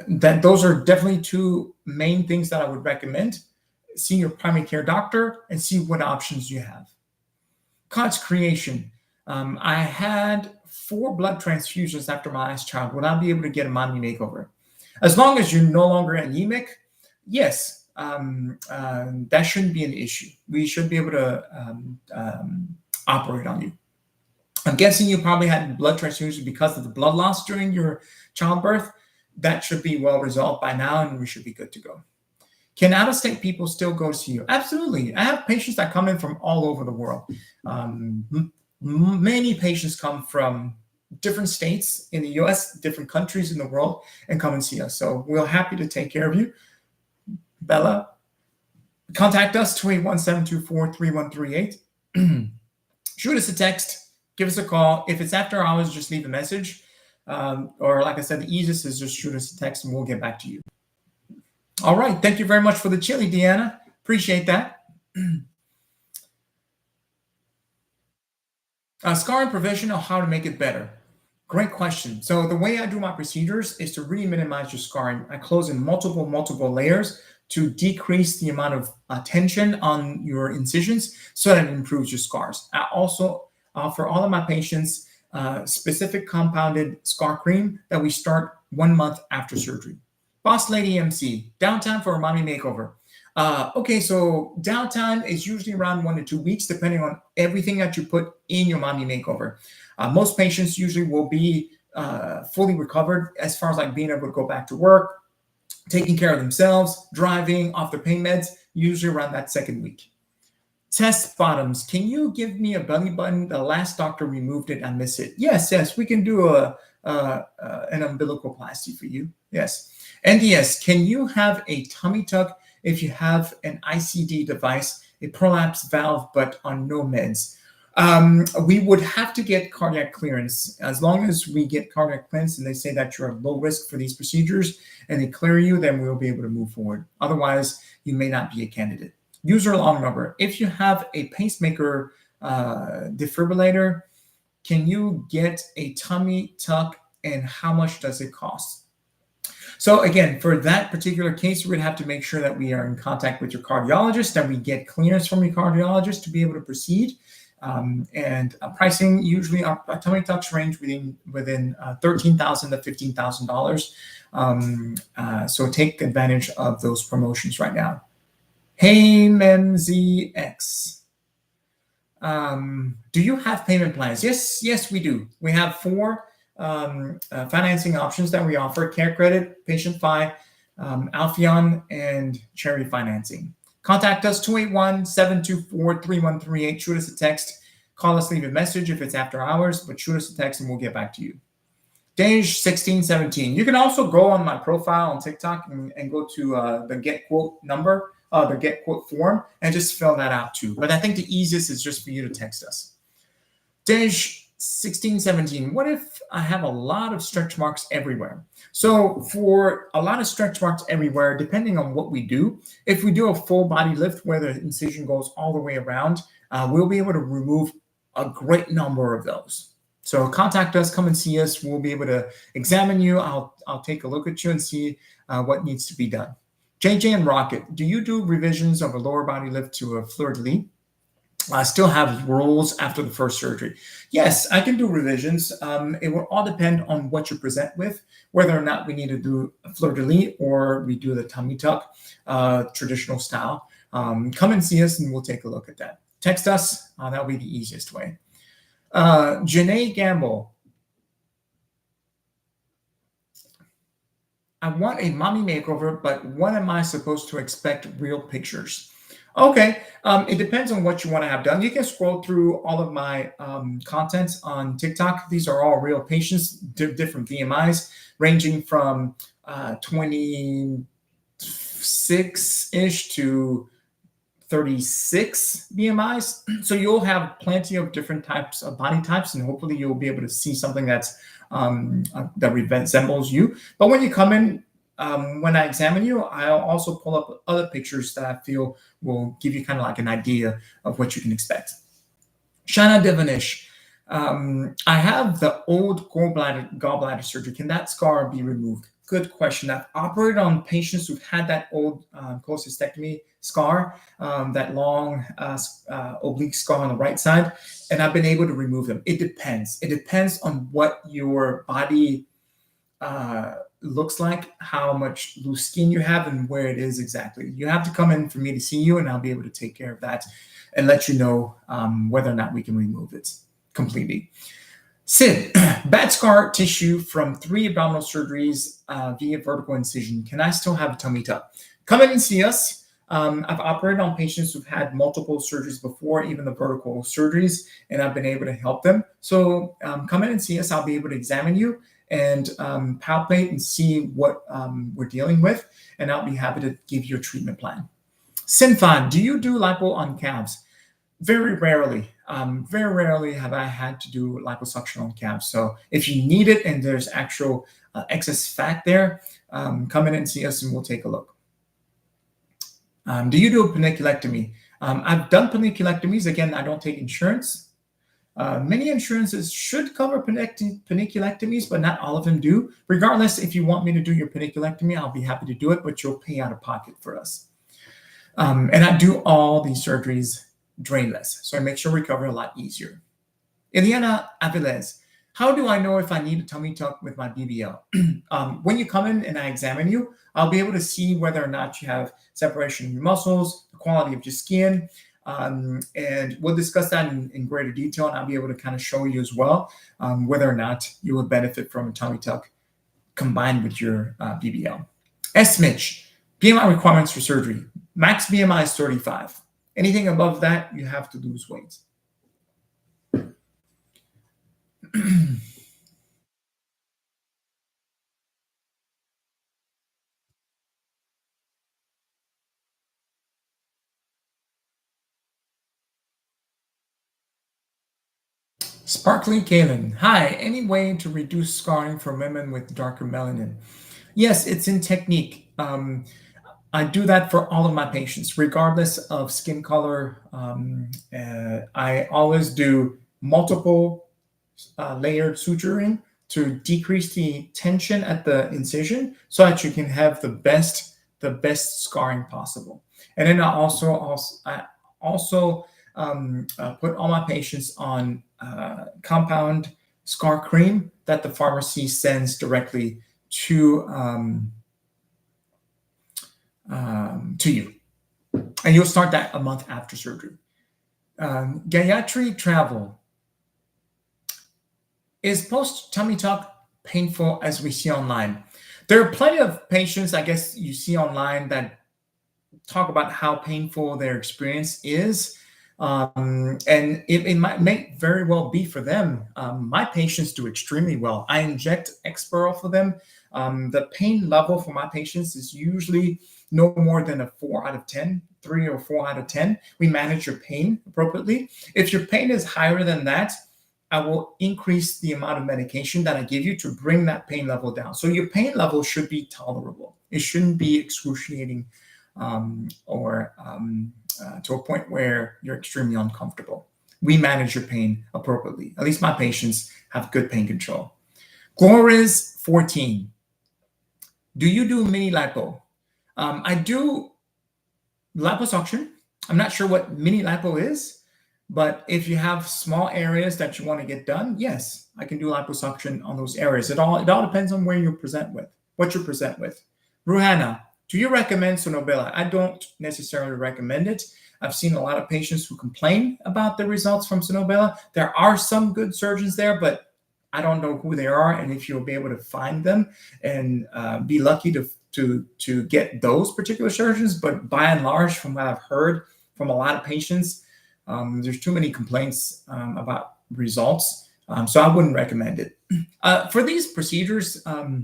Those are definitely two main things that I would recommend. See your primary care doctor and see what options you have. God's creation. I had 4 blood transfusions after my last child. Would I be able to get a mommy makeover? As long as you're no longer anemic, yes, that shouldn't be an issue. We should be able to operate on you. I'm guessing you probably had blood transfusions because of the blood loss during your childbirth. that should be well resolved by now, and we should be good to go. Can out-of-state people still go see you? Absolutely. I have patients that come in from all over the world. Many patients come from different states in the US, different countries in the world, and come and see us. So we're happy to take care of you. Bella, contact us, 281-724-3138. Shoot us a text, give us a call. If it's after hours, just leave a message. Or like I said, the easiest is just shoot us a text and we'll get back to you. All right. Thank you very much for the chili, Deanna. Appreciate that. Scarring prevention or how to make it better. Great question. So the way I do my procedures is to really minimize your scarring. I close in multiple layers to decrease the amount of tension on your incisions so that it improves your scars. I also offer all of my patients specific compounded scar cream that we start 1 month after surgery. Boss Lady MC, downtime for a mommy makeover. Okay, so downtime is usually around 1 to 2 weeks, depending on everything that you put in your mommy makeover. Most patients usually will be fully recovered as far as like being able to go back to work, taking care of themselves, driving, off their pain meds, usually around that 2nd week. Test bottoms. Can you give me a belly button? The last doctor removed it. I miss it. Yes. We can do an umbilicoplasty for you. Yes. NDS. Can you have a tummy tuck if you have an ICD device, a prolapse valve, but on no meds? We would have to get cardiac clearance. As long as we get cardiac clearance and they say that you're at low risk for these procedures and they clear you, then we'll be able to move forward. Otherwise, you may not be a candidate. User long number. If you have a pacemaker defibrillator, can you get a tummy tuck and how much does it cost? So again, for that particular case, we're going to have to make sure that we are in contact with your cardiologist, that we get clearance from your cardiologist to be able to proceed. And pricing, usually our tummy tucks range within $13,000 to $15,000. So take advantage of those promotions right now. Hey, MemZX. Do you have payment plans? Yes, we do. We have 4 financing options that we offer: Care Credit, Patient Fi, Alpheon, and Cherry Financing. Contact us, 281-724-3138. Shoot us a text. Call us, leave a message if it's after hours, but shoot us a text and we'll get back to you. Dej1617. You can also go on my profile on TikTok and go to the Get Quote number, the Get Quote form, and just fill that out too. But I think the easiest is just for you to text us. Dej1617. What if I have a lot of stretch marks everywhere? So for a lot of stretch marks everywhere, depending on what we do, if we do a full body lift where the incision goes all the way around, we'll be able to remove a great number of those. So contact us, come and see us. We'll be able to examine you. I'll take a look at you and see what needs to be done. JJ and Rocket, do you do revisions of a lower body lift to a fleur-de-lis? I still have rolls after the first surgery. Yes, I can do revisions. It will all depend on what you present with, whether or not we need to do a fleur-de-lis or we do the tummy tuck, traditional style. Come and see us and we'll take a look at that. Text us. That'll be the easiest way. Janae Gamble. I want a mommy makeover, but when am I supposed to expect real pictures? Okay, it depends on what you want to have done. You can scroll through all of my contents on TikTok. These are all real patients, different BMIs, ranging from 26-ish to 36 BMIs. So you'll have plenty of different types of body types, and hopefully you'll be able to see something that's that resembles you. But when you come in, when I examine you, I'll also pull up other pictures that I feel will give you kind of like an idea of what you can expect. Shana Devonish, I have the old gallbladder surgery. Can that scar be removed? Good question. I've operated on patients who've had that old cholecystectomy scar, that long oblique scar on the right side, and I've been able to remove them. It depends. It depends on what your body looks like, how much loose skin you have, and where it is exactly. You have to come in for me to see you, and I'll be able to take care of that and let you know whether or not we can remove it completely. Sid, bad scar tissue from 3 abdominal surgeries via vertical incision. Can I still have a tummy tuck? Come in and see us. I've operated on patients who've had multiple surgeries before, even the vertical surgeries, and I've been able to help them. So come in and see us. I'll be able to examine you and palpate and see what we're dealing with, and I'll be happy to give you a treatment plan. Sinfan, do you do lipo on calves? Very rarely. Very rarely have I had to do liposuction on calves. So if you need it and there's actual excess fat there, come in and see us and we'll take a look. Do you do a paniculectomy? I've done paniculectomies. Again, I don't take insurance. Many insurances should cover paniculectomies, but not all of them do. Regardless, if you want me to do your paniculectomy, I'll be happy to do it, but you'll pay out of pocket for us. And I do all these surgeries drainless, so I make sure we cover a lot easier. Eliana Avilés, how do I know if I need a tummy tuck with my BBL? When you come in and I examine you, I'll be able to see whether or not you have separation of your muscles, the quality of your skin, and we'll discuss that in greater detail, and I'll be able to kind of show you as well whether or not you would benefit from a tummy tuck combined with your BBL. S. Mitch, BMI requirements for surgery. Max BMI is 35. Anything above that, you have to lose weight. Sparkly Kalen, hi, any way to reduce scarring for women with darker melanin? Yes, it's in technique. I do that for all of my patients, regardless of skin color. I always do multiple layered suturing to decrease the tension at the incision so that you can have the best scarring possible. And then I also put all my patients on compound scar cream that the pharmacy sends directly to you, and you'll start that a month after surgery. Gayatri Travel, is post tummy tuck painful as we see online? There are plenty of patients, I guess, you see online that talk about how painful their experience is. And it may very well be for them. My patients do extremely well. I inject Exparel for them. The pain level for my patients is usually no more than a 4 out of 10, 3 or 4 out of 10. We manage your pain appropriately. If your pain is higher than that, I will increase the amount of medication that I give you to bring that pain level down. So your pain level should be tolerable. It shouldn't be excruciating or to a point where you're extremely uncomfortable. We manage your pain appropriately. At least my patients have good pain control. Gloriz 14. Do you do mini lipo? I do liposuction. I'm not sure what mini lipo is, but if you have small areas that you want to get done, yes, I can do liposuction on those areas. It all depends on where you present with, what you present with. Ruhana, do you recommend Sonobella? I don't necessarily recommend it. I've seen a lot of patients who complain about the results from Sonobella. There are some good surgeons there, but I don't know who they are, and if you'll be able to find them and be lucky to get those particular surgeons. But by and large, from what I've heard from a lot of patients, there's too many complaints about results, so I wouldn't recommend it. For these procedures, a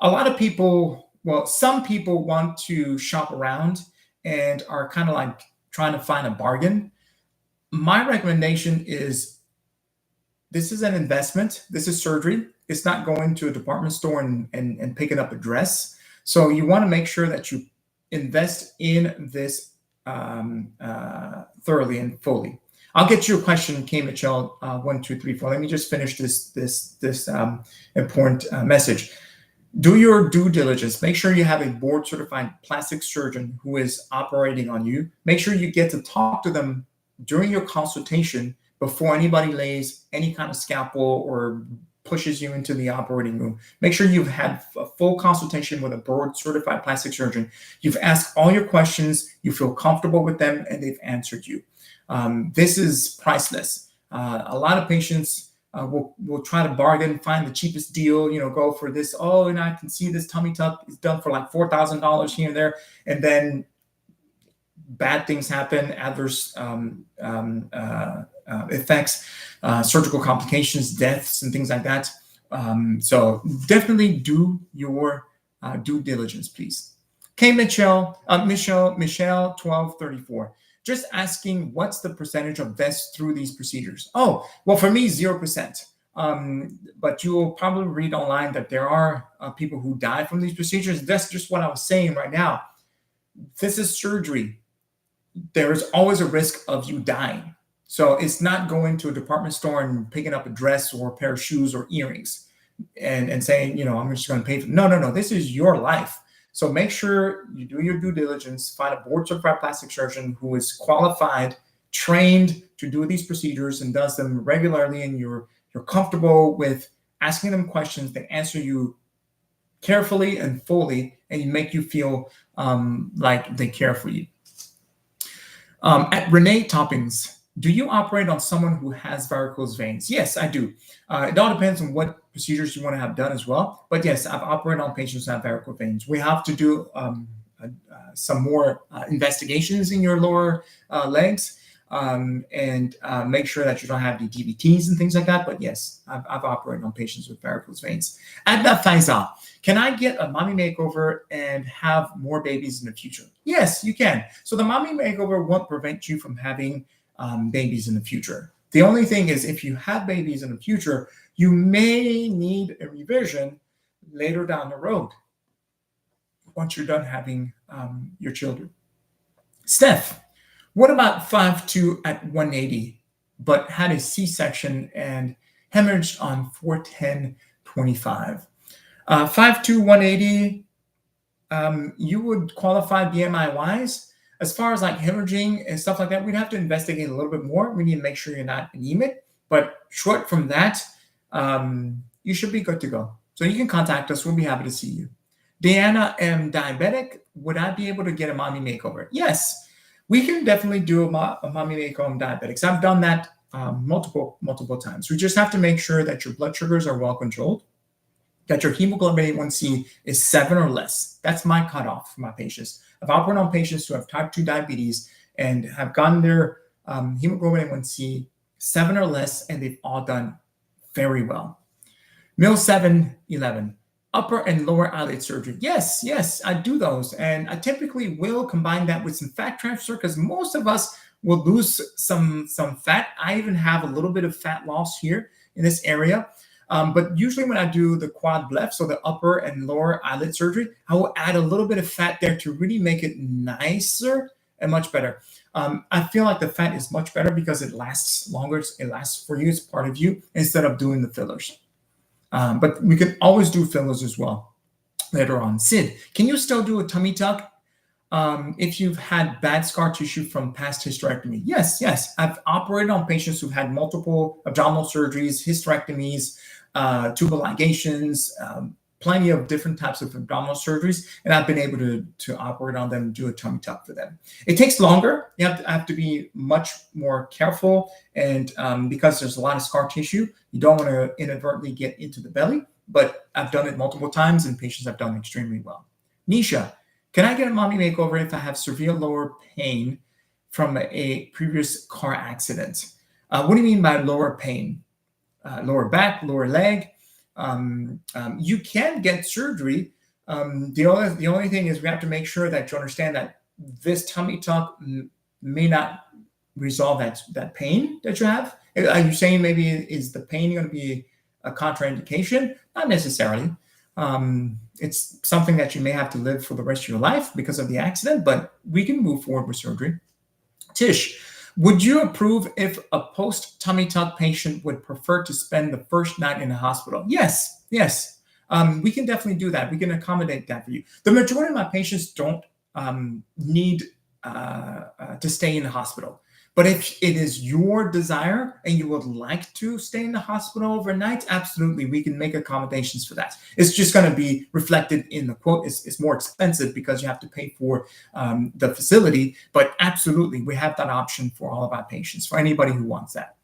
lot of people, well, some people want to shop around and are kind of like trying to find a bargain. My recommendation is this is an investment. This is surgery. It's not going to a department store and picking up a dress. So you want to make sure that you invest in this thoroughly and fully. I'll get you a question, K. Mitchell, 1, 2, 3, 4. Let me just finish this important message. Do your due diligence. Make sure you have a board certified plastic surgeon who is operating on you. Make sure you get to talk to them during your consultation before anybody lays any kind of scalpel or pushes you into the operating room. Make sure you've had a full consultation with a board certified plastic surgeon. You've asked all your questions, you feel comfortable with them, and they've answered you. This is priceless. A lot of patients We'll try to bargain, find the cheapest deal, go for this. Oh, and I can see this tummy tuck is done for like $4,000 here and there. And then bad things happen, adverse effects, surgical complications, deaths, and things like that. So definitely do your due diligence, please. Okay, Michelle, 1234. Just asking, what's the percentage of deaths through these procedures? Oh, well, for me, 0%. But you will probably read online that there are people who die from these procedures. That's just what I was saying right now. This is surgery. There is always a risk of you dying. So it's not going to a department store and picking up a dress or a pair of shoes or earrings and saying, I'm just going to pay for it. No. This is your life. So make sure you do your due diligence, find a board-certified plastic surgeon who is qualified, trained to do these procedures and does them regularly, and you're comfortable with asking them questions that answer you carefully and fully and make you feel like they care for you. At Renee Toppings, do you operate on someone who has varicose veins? Yes, I do. It all depends on what procedures you want to have done as well. But yes, I've operated on patients who have varicose veins. We have to do some more investigations in your lower legs and make sure that you don't have any DVTs and things like that. But yes, I've operated on patients with varicose veins. Adna Faisal, can I get a mommy makeover and have more babies in the future? Yes, you can. So the mommy makeover won't prevent you from having babies in the future. The only thing is, if you have babies in the future, you may need a revision later down the road once you're done having your children. Steph, what about 5'2" at 180, but had a C-section and hemorrhaged on 4/10/25? 5'2", 180, you would qualify BMI-wise. As far as like hemorrhaging and stuff like that, we'd have to investigate a little bit more. We need to make sure you're not anemic. But short from that, you should be good to go. So you can contact us. We'll be happy to see you. Deanna, am diabetic. Would I be able to get a mommy makeover? Yes, we can definitely do a mommy makeover on diabetics. I've done that multiple times. We just have to make sure that your blood sugars are well controlled, that your hemoglobin A1C is 7 or less. That's my cutoff for my patients. I've operated on patients who have type 2 diabetes and have gotten their hemoglobin A1C 7 or less, and they've all done very well. Mill 711, upper and lower eyelid surgery. Yes, I do those. And I typically will combine that with some fat transfer because most of us will lose some fat. I even have a little bit of fat loss here in this area. But usually when I do the quad blef, so the upper and lower eyelid surgery, I will add a little bit of fat there to really make it nicer and much better. I feel like the fat is much better because it lasts longer. It lasts for you. It's part of you instead of doing the fillers. But we can always do fillers as well later on. Sid, can you still do a tummy tuck if you've had bad scar tissue from past hysterectomy? Yes. I've operated on patients who've had multiple abdominal surgeries, hysterectomies, tubal ligations, plenty of different types of abdominal surgeries, and I've been able to operate on them and do a tummy tuck for them. It takes longer. You have to be much more careful, and because there's a lot of scar tissue, you don't want to inadvertently get into the belly, but I've done it multiple times, and patients have done extremely well. Nisha, can I get a mommy makeover if I have severe lower pain from a previous car accident? What do you mean by lower pain? Lower back, lower leg? You can get surgery. The only thing is we have to make sure that you understand that this tummy tuck may not resolve that pain that you have. Are you saying maybe is the pain going to be a contraindication? Not necessarily. It's something that you may have to live for the rest of your life because of the accident, but we can move forward with surgery. Tish, would you approve if a post-tummy tuck patient would prefer to spend the first night in the hospital? Yes. We can definitely do that. We can accommodate that for you. The majority of my patients don't need to stay in the hospital. But if it is your desire and you would like to stay in the hospital overnight, absolutely, we can make accommodations for that. It's just going to be reflected in the quote. It's more expensive because you have to pay for the facility, but absolutely, we have that option for all of our patients, for anybody who wants that.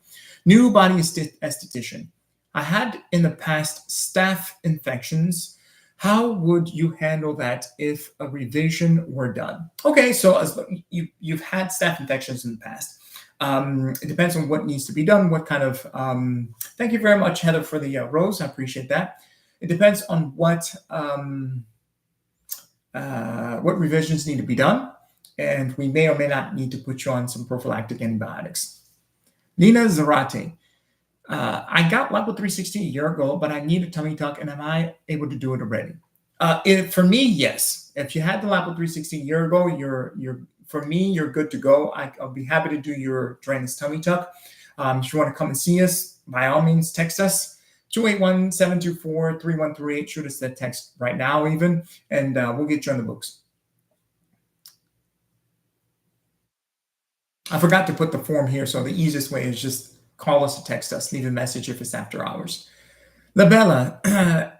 New body esthetician. I had in the past staph infections. How would you handle that if a revision were done? Okay, so as you've had staph infections in the past. It depends on what needs to be done, what kind of. Thank you very much, Heather, for the rose. I appreciate that. It depends on what revisions need to be done, and we may or may not need to put you on some prophylactic antibiotics. Nina Zarate. I got Level 360 a year ago, but I need a tummy tuck, and am I able to do it already? For me, yes. If you had the Level 360 a year ago, for me, you're good to go. I'll be happy to do your drainless tummy tuck. If you want to come and see us, by all means, text us. 281-724-3138. Shoot us that text right now, even, and we'll get you on the books. I forgot to put the form here, so the easiest way is just call us or text us. Leave a message if it's after hours. Labella,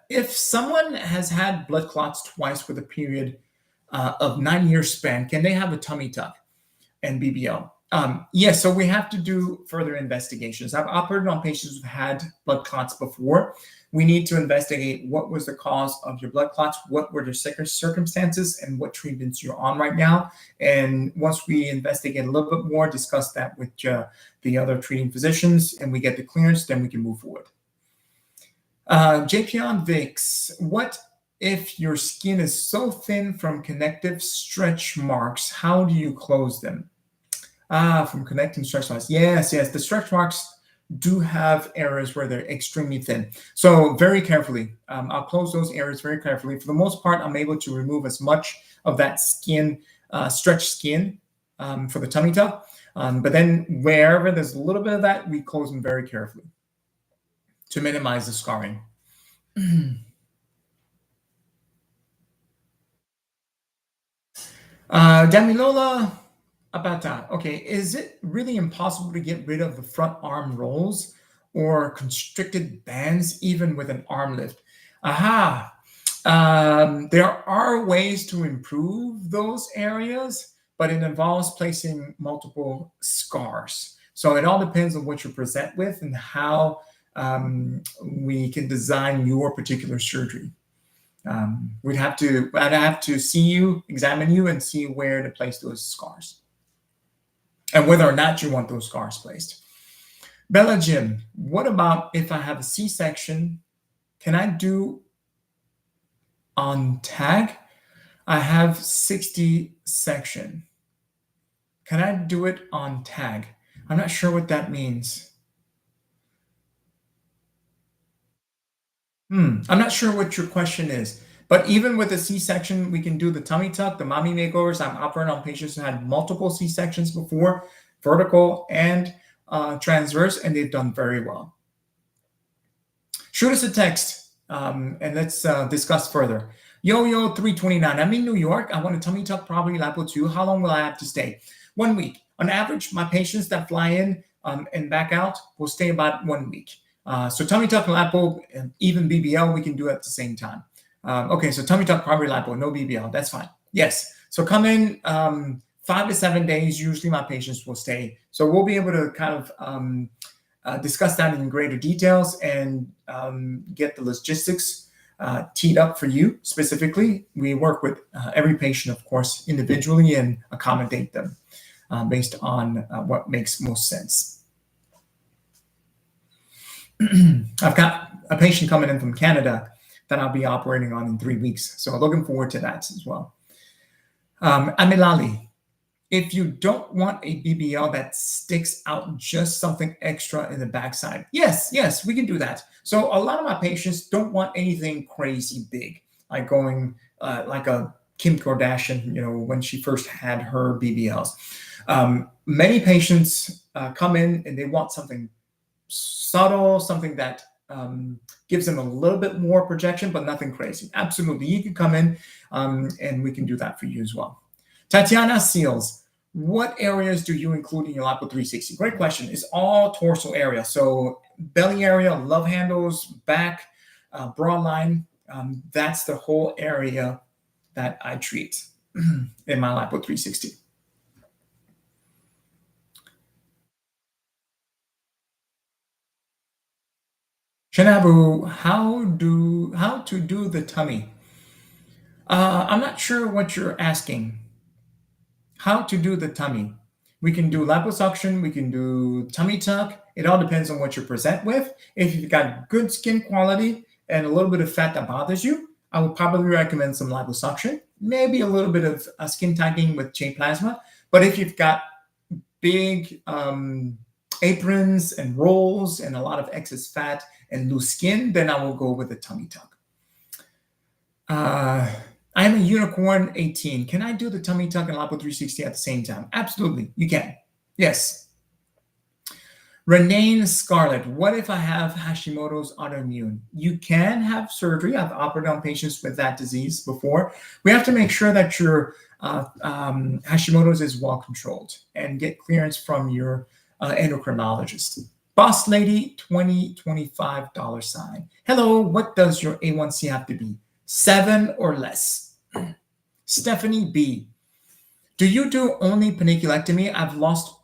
if someone has had blood clots twice with a period of 9 years span, can they have a tummy tuck and BBL? Yes, so we have to do further investigations. I've operated on patients who've had blood clots before. We need to investigate what was the cause of your blood clots, what were the circumstances, and what treatments you're on right now. And once we investigate a little bit more, discuss that with the other treating physicians, and we get the clearance, then we can move forward. JPon Vix, what if your skin is so thin from connective stretch marks? How do you close them? From connecting stretch marks. Yes. The stretch marks do have areas where they're extremely thin. So very carefully, I'll close those areas very carefully. For the most part, I'm able to remove as much of that skin, stretched skin for the tummy tuck. But then wherever there's a little bit of that, we close them very carefully to minimize the scarring. Damilola Abata. Okay, is it really impossible to get rid of the front arm rolls or constricted bands even with an arm lift? Aha. There are ways to improve those areas, but it involves placing multiple scars. So it all depends on what you present with and how we can design your particular surgery. I'd have to see you, examine you, and see where to place those scars and whether or not you want those scars placed. Bella Jim, what about if I have a C-section? Can I do on tag? I have 60 section. Can I do it on tag? I'm not sure what that means. I'm not sure what your question is, but even with a C-section, we can do the tummy tuck, the mommy makeovers. I'm operating on patients who had multiple C-sections before, vertical and transverse, and they've done very well. Shoot us a text and let's discuss further. Yo 329. I'm in New York. I want a tummy tuck, probably lipo 2. How long will I have to stay? 1 week. On average, my patients that fly in and back out will stay about 1 week. So tummy tuck, lipo, and even BBL, we can do at the same time. Okay, so tummy tuck, primary lipo, no BBL. That's fine. Yes. So come in 5 to 7 days. Usually my patients will stay. So we'll be able to kind of discuss that in greater details and get the logistics teed up for you specifically. We work with every patient, of course, individually and accommodate them based on what makes most sense. I've got a patient coming in from Canada that I'll be operating on in 3 weeks. So looking forward to that as well. Amilali, if you don't want a BBL that sticks out, just something extra in the backside. Yes, we can do that. So a lot of my patients don't want anything crazy big, like going like a Kim Kardashian, when she first had her BBLs. Many patients come in and they want something subtle, something that gives them a little bit more projection, but nothing crazy. Absolutely. You can come in and we can do that for you as well. Tatiana Seals, what areas do you include in your lipo 360? Great question. It's all torso area. So belly area, love handles, back, bra line. That's the whole area that I treat in my lipo 360. Shanabu, how to do the tummy? I'm not sure what you're asking. How to do the tummy? We can do liposuction. We can do tummy tuck. It all depends on what you present with. If you've got good skin quality and a little bit of fat that bothers you, I would probably recommend some liposuction. Maybe a little bit of skin tightening with chain plasma. But if you've got big aprons and rolls and a lot of excess fat and loose skin, then I will go with a tummy tuck. I'm a unicorn 18. Can I do the tummy tuck and Lipo 360 at the same time? Absolutely, you can. Yes. Renee Scarlett, what if I have Hashimoto's autoimmune? You can have surgery. I've operated on patients with that disease before. We have to make sure that your Hashimoto's is well controlled and get clearance from your endocrinologist. Boss Lady, $2025 sign. Hello, what does your A1C have to be? 7 or less. Stephanie B. Do you do only paniculectomy? I've lost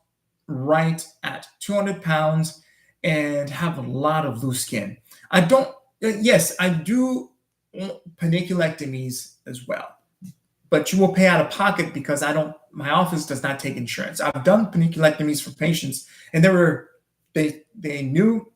right at 200 pounds and have a lot of loose skin. I don't, yes, I do paniculectomies as well, but you will pay out of pocket because my office does not take insurance. I've done paniculectomies for patients and they knew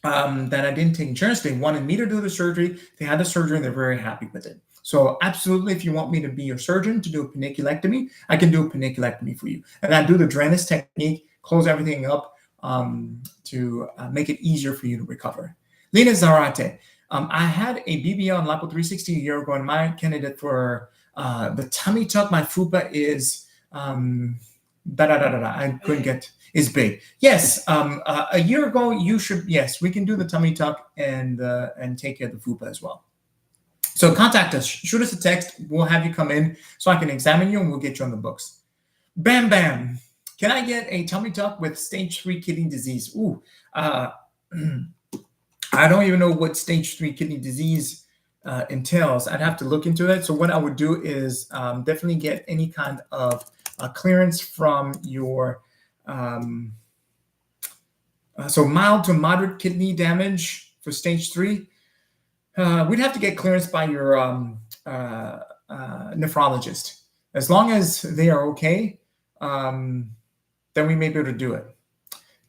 that I didn't take insurance. They wanted me to do the surgery. They had the surgery and they're very happy with it. So absolutely, if you want me to be your surgeon to do a paniculectomy, I can do a paniculectomy for you. And I do the drainage technique, close everything up to make it easier for you to recover. Lena Zarate, I had a BBL on Lipo 360 a year ago, and my candidate for the tummy tuck, my fupa is I couldn't get is big. Yes, a year ago you should. Yes, we can do the tummy tuck and take care of the fupa as well. So contact us, shoot us a text. We'll have you come in so I can examine you and we'll get you on the books. Bam Bam, can I get a tummy tuck with stage 3 kidney disease? Ooh, I don't even know what stage 3 kidney disease entails. I'd have to look into it. So what I would do is definitely get any kind of clearance from your so mild to moderate kidney damage for stage 3. We'd have to get clearance by your nephrologist. As long as they are okay, then we may be able to do it.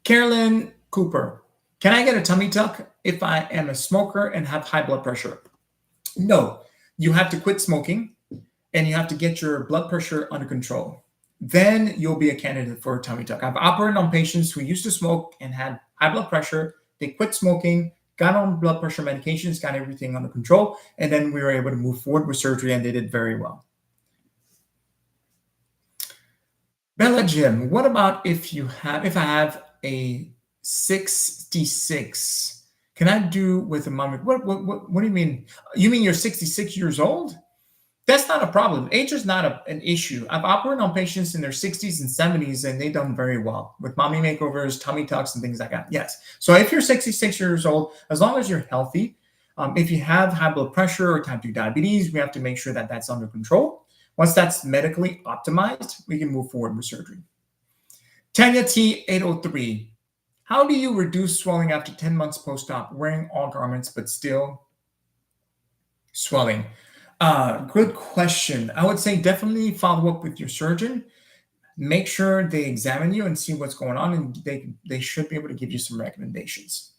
Carolyn Cooper, can I get a tummy tuck if I am a smoker and have high blood pressure? No, you have to quit smoking and you have to get your blood pressure under control. Then you'll be a candidate for a tummy tuck. I've operated on patients who used to smoke and had high blood pressure. They quit smoking, got on blood pressure medications, got everything under control, and then we were able to move forward with surgery, and they did very well. Bella Jim, what about if I have a 66? Can I do with a mummy? What do you mean? You mean you're 66 years old? That's not a problem. Age is not an issue. I've operated on patients in their 60s and 70s, and they've done very well with mommy makeovers, tummy tucks, and things like that. Yes. So if you're 66 years old, as long as you're healthy, if you have high blood pressure or type 2 diabetes, we have to make sure that that's under control. Once that's medically optimized, we can move forward with surgery. Tanya T 803. How do you reduce swelling after 10 months post-op, wearing all garments, but still swelling? Good question. I would say definitely follow up with your surgeon. Make sure they examine you and see what's going on, and they should be able to give you some recommendations.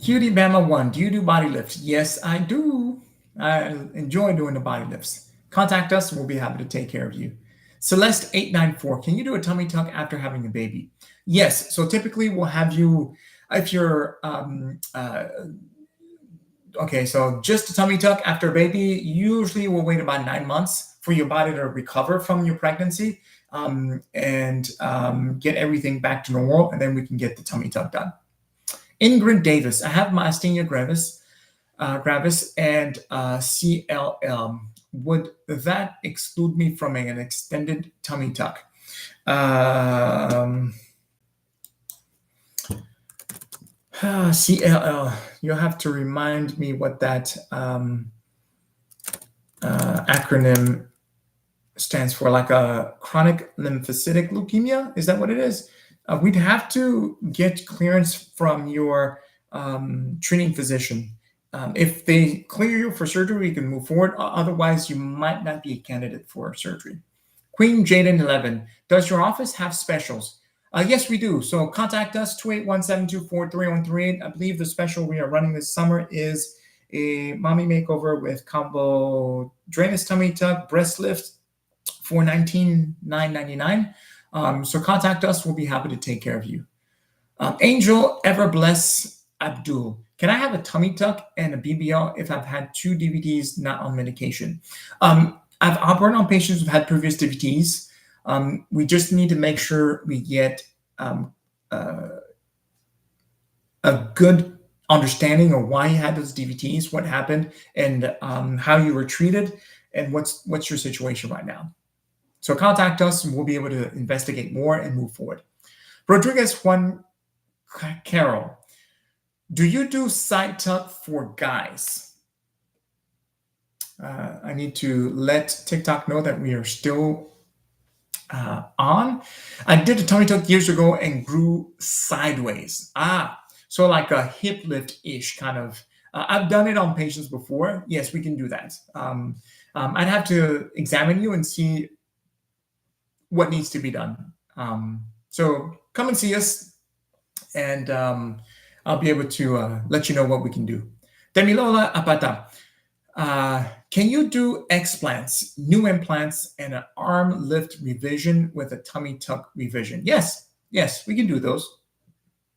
Cutie Bama 1, do you do body lifts? Yes, I do. I enjoy doing the body lifts. Contact us, we'll be happy to take care of you. Celeste 894, can you do a tummy tuck after having a baby? Yes, so typically we'll have you, if you're, okay, so just a tummy tuck after a baby, usually we'll wait about 9 months for your body to recover from your pregnancy and get everything back to normal, and then we can get the tummy tuck done. Ingrid Davis, I have myasthenia gravis and CLL. Would that exclude me from an extended tummy tuck? CLL, you'll have to remind me what that acronym stands for like a chronic lymphocytic leukemia. Is that what it is? We'd have to get clearance from your treating physician. If they clear you for surgery, we can move forward. Otherwise, you might not be a candidate for surgery. Queen Jaden 11, does your office have specials? Yes, we do. So contact us, 281-724-3138. I believe the special we are running this summer is a mommy makeover with combo drainless tummy tuck, breast lift for $19,999. So contact us. We'll be happy to take care of you. Angel Ever Bless Abdul, can I have a tummy tuck and a BBL if I've had 2 DVTs not on medication? I've operated on patients who've had previous DVTs. We just need to make sure we get a good understanding of why you had those DVTs, what happened, and how you were treated, and what's your situation right now. So contact us, and we'll be able to investigate more and move forward. Rodriguez Juan Carol, do you do side tuck for guys? I need to let TikTok know that we are still on. I did a tummy tuck years ago and grew sideways. So like a hip lift-ish kind of. I've done it on patients before. Yes, we can do that. I'd have to examine you and see what needs to be done. So come and see us, and I'll be able to let you know what we can do. Demilola Apata, can you do explants, new implants, and an arm lift revision with a tummy tuck revision? Yes, we can do those.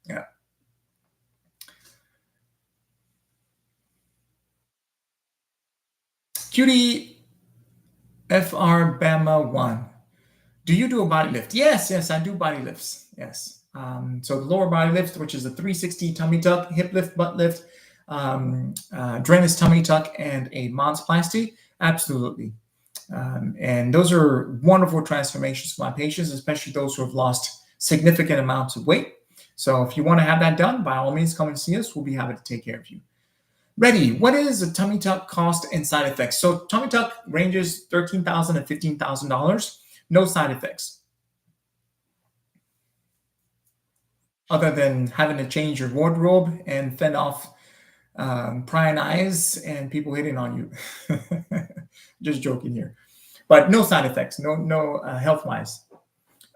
Yeah. Cutie FR Bama 1. Do you do a body lift? Yes, I do body lifts. Yes. So the lower body lift, which is a 360 tummy tuck, hip lift, butt lift, drainless tummy tuck, and a monsplasty. Absolutely. And those are wonderful transformations for my patients, especially those who have lost significant amounts of weight. So if you want to have that done, by all means, come and see us. We'll be happy to take care of you. Ready, what is a tummy tuck cost and side effects? So tummy tuck ranges $13,000 and $15,000. No side effects, other than having to change your wardrobe and fend off prying eyes and people hitting on you. Just joking here, but no side effects, no health-wise.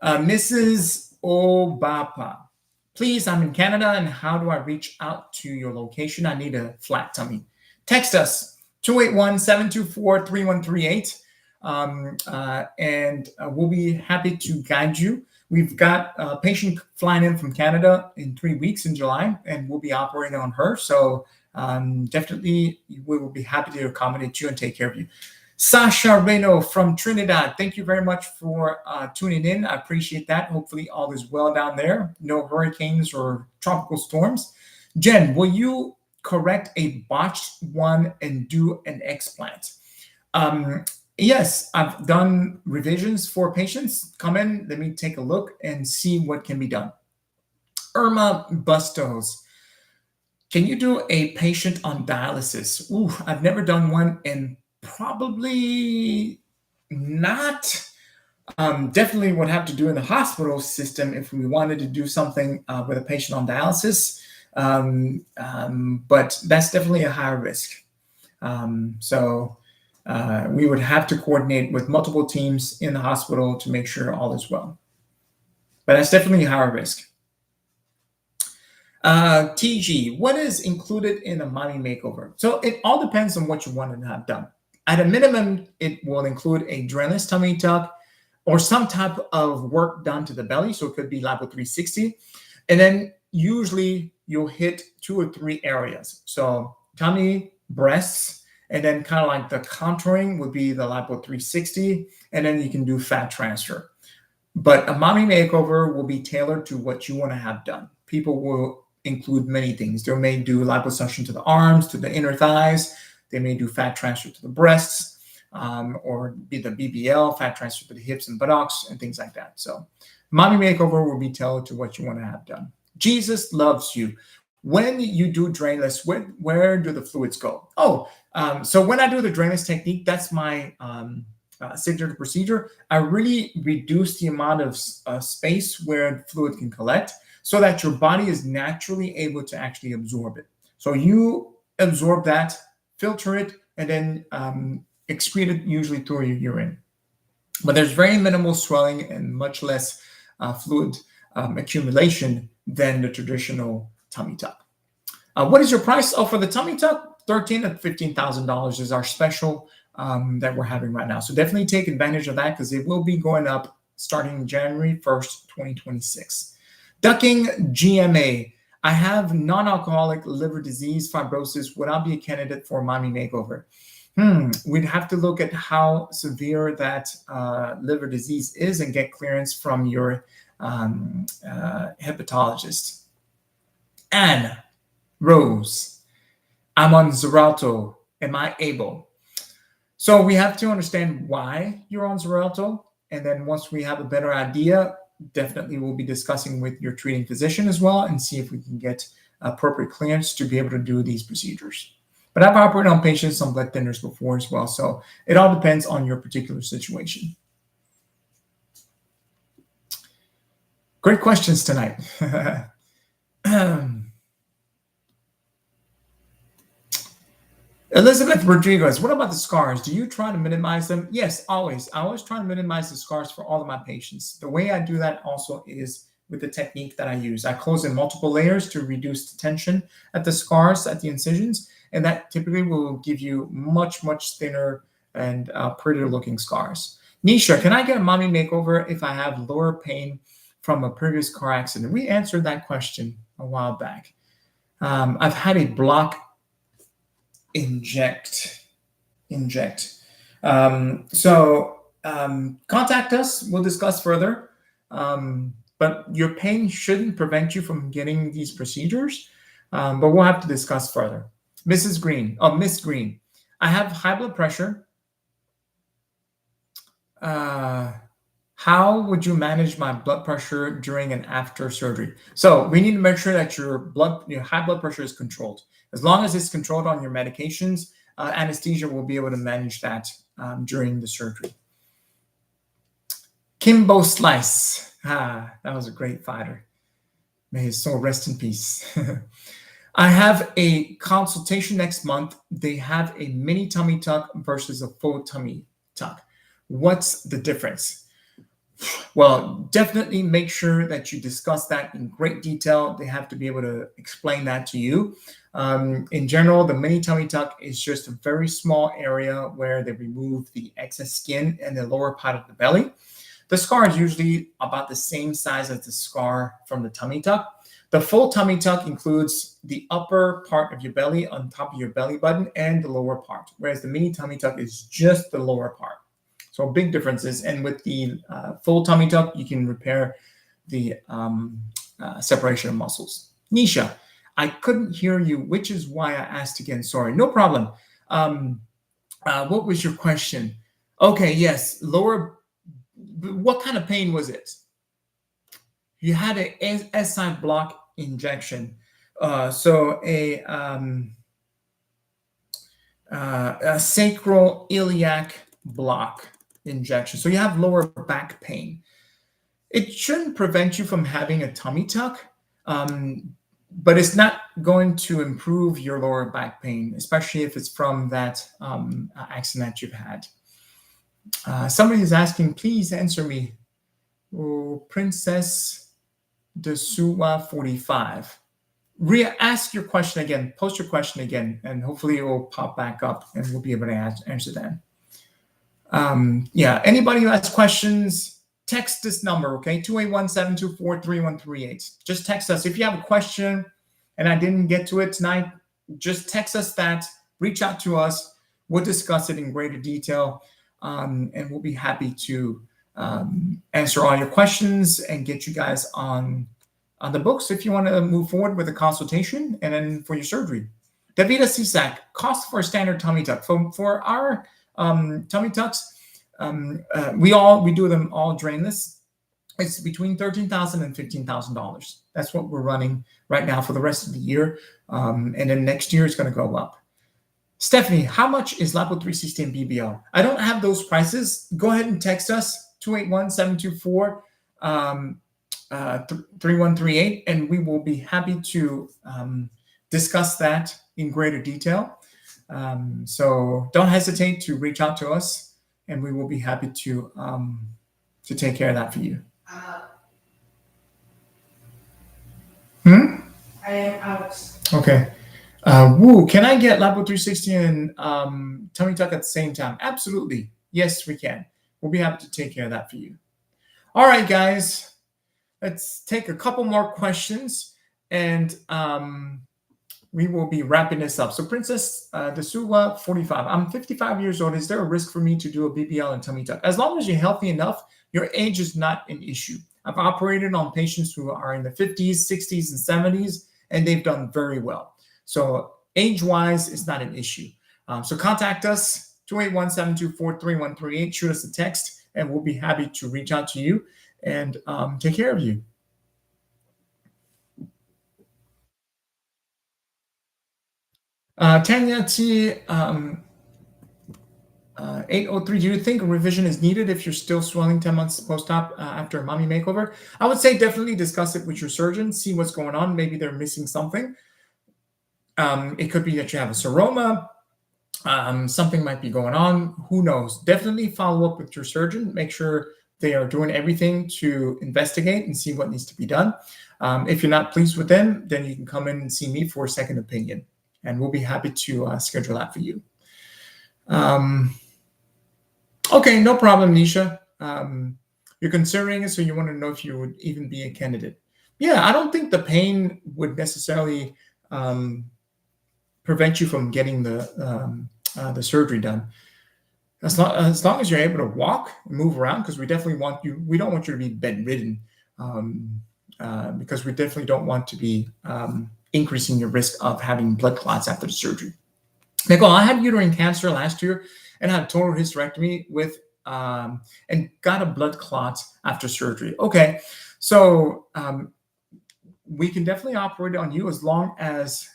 Mrs. Obapa, please, I'm in Canada, and how do I reach out to your location? I need a flat tummy. Text us, 281-724-3138. And we'll be happy to guide you. We've got a patient flying in from Canada in 3 weeks in July, and we'll be operating on her. So definitely we will be happy to accommodate you and take care of you. Sasha Reno from Trinidad, thank you very much for tuning in. I appreciate that. Hopefully all is well down there. No hurricanes or tropical storms. Jen, will you correct a botched one and do an explant? Yes, I've done revisions for patients. Come in, let me take a look and see what can be done. Irma Bustos, can you do a patient on dialysis? Ooh, I've never done one, and probably not. Definitely would have to do in the hospital system if we wanted to do something with a patient on dialysis. But that's definitely a higher risk. So we would have to coordinate with multiple teams in the hospital to make sure all is well. But that's definitely a higher risk. TG, what is included in a mommy makeover? So it all depends on what you want to have done. At a minimum, it will include a drainless tummy tuck or some type of work done to the belly. So it could be lipo 360. And then usually you'll hit 2 or 3 areas. So tummy, breasts, and then kind of like the contouring would be the lipo 360. And then you can do fat transfer. But a mommy makeover will be tailored to what you want to have done. People will include many things. They may do liposuction to the arms, to the inner thighs. They may do fat transfer to the breasts, or be the BBL, fat transfer to the hips and buttocks, and things like that. So mommy makeover will be tailored to what you want to have done. Jesus loves you. When you do drainless, where do the fluids go? So when I do the drainless technique, that's my signature procedure, I really reduce the amount of space where fluid can collect so that your body is naturally able to actually absorb it. So you absorb that, filter it, and then excrete it usually through your urine. But there's very minimal swelling and much less fluid accumulation than the traditional tummy tuck. What is your price? Oh, for the tummy tuck, $13,000 to $15,000 is our special that we're having right now. So definitely take advantage of that because it will be going up starting January 1st, 2026. Ducking GMA. I have non-alcoholic liver disease, fibrosis. Would I be a candidate for a mommy makeover? We'd have to look at how severe that liver disease is and get clearance from your hepatologist. Anne Rose, I'm on Xarelto. Am I able? So we have to understand why you're on Xarelto. And then once we have a better idea, definitely we'll be discussing with your treating physician as well and see if we can get appropriate clearance to be able to do these procedures. But I've operated on patients on blood thinners before as well. So it all depends on your particular situation. Great questions tonight. Elizabeth Rodriguez, what about the scars? Do you try to minimize them? Yes, always. I always try to minimize the scars for all of my patients. The way I do that also is with the technique that I use. I close in multiple layers to reduce the tension at the scars, at the incisions, and that typically will give you much, much thinner and prettier looking scars. Nisha, can I get a mommy makeover if I have lower pain from a previous car accident? We answered that question a while back. I've had a block inject. Contact us. We'll discuss further. But your pain shouldn't prevent you from getting these procedures. But we'll have to discuss further. Miss Green, I have high blood pressure. How would you manage my blood pressure during and after surgery? So we need to make sure that your high blood pressure is controlled. As long as it's controlled on your medications, anesthesia will be able to manage that during the surgery. Kimbo Slice. That was a great fighter. May his soul rest in peace. I have a consultation next month. They have a mini tummy tuck versus a full tummy tuck. What's the difference? Well, definitely make sure that you discuss that in great detail. They have to be able to explain that to you. In general, the mini tummy tuck is just a very small area where they remove the excess skin in the lower part of the belly. The scar is usually about the same size as the scar from the tummy tuck. The full tummy tuck includes the upper part of your belly on top of your belly button and the lower part, whereas the mini tummy tuck is just the lower part. So big differences. And with the full tummy tuck, you can repair the separation of muscles. Nisha, I couldn't hear you, which is why I asked again. Sorry, no problem. What was your question? Okay, yes, lower. What kind of pain was it? You had a SI block injection. So a sacral iliac block injection. So you have lower back pain. It shouldn't prevent you from having a tummy tuck, but it's not going to improve your lower back pain, especially if it's from that accident that you've had. Somebody is asking, please answer me. Oh, Princess de Suwa 45. Ask your question again, post your question again, and hopefully it will pop back up and we'll be able to answer that. Yeah, anybody who has questions, text this number, okay? 281-724-3138. Just text us. If you have a question and I didn't get to it tonight, just text us that, reach out to us. We'll discuss it in greater detail, and we'll be happy to answer all your questions and get you guys on the books if you want to move forward with a consultation and then for your surgery. Davida Cisak, cost for a standard tummy tuck. For our tummy tucks, we do them all drainless. It's between $13,000 and $15,000. That's what we're running right now for the rest of the year. And then next year it's going to go up. Stephanie, how much is Lipo 360 and BBL? I don't have those prices. Go ahead and text us 281-724 3138, and we will be happy to discuss that in greater detail. So don't hesitate to reach out to us, and we will be happy to take care of that for you. I am out. Okay. Woo, can I get Lipo 360 and tummy tuck at the same time? Absolutely. Yes, we can. We'll be happy to take care of that for you. All right, guys. Let's take a couple more questions, and we will be wrapping this up. So Princess Desula, 45. I'm 55 years old. Is there a risk for me to do a BBL and tummy tuck? As long as you're healthy enough, your age is not an issue. I've operated on patients who are in the 50s, 60s, and 70s, and they've done very well. So age-wise, it's not an issue. So contact us, 281-724-3138. Shoot us a text, and we'll be happy to reach out to you and take care of you. Tanya T, 803, do you think a revision is needed if you're still swelling 10 months post-op after a mommy makeover? I would say definitely discuss it with your surgeon, see what's going on. Maybe they're missing something. It could be that you have a seroma. Something might be going on. Who knows? Definitely follow up with your surgeon. Make sure they are doing everything to investigate and see what needs to be done. If you're not pleased with them, then you can come in and see me for a second opinion, and we'll be happy to schedule that for you. Okay, no problem, Nisha. You're considering it, so you want to know if you would even be a candidate. Yeah, I don't think the pain would necessarily prevent you from getting the surgery done. As long as you're able to walk and move around, because we definitely want you. We don't want you to be bedridden, because we definitely don't want to be increasing your risk of having blood clots after the surgery. Nicole, I had uterine cancer last year and had a total hysterectomy with and got a blood clot after surgery. Okay, so we can definitely operate on you as long as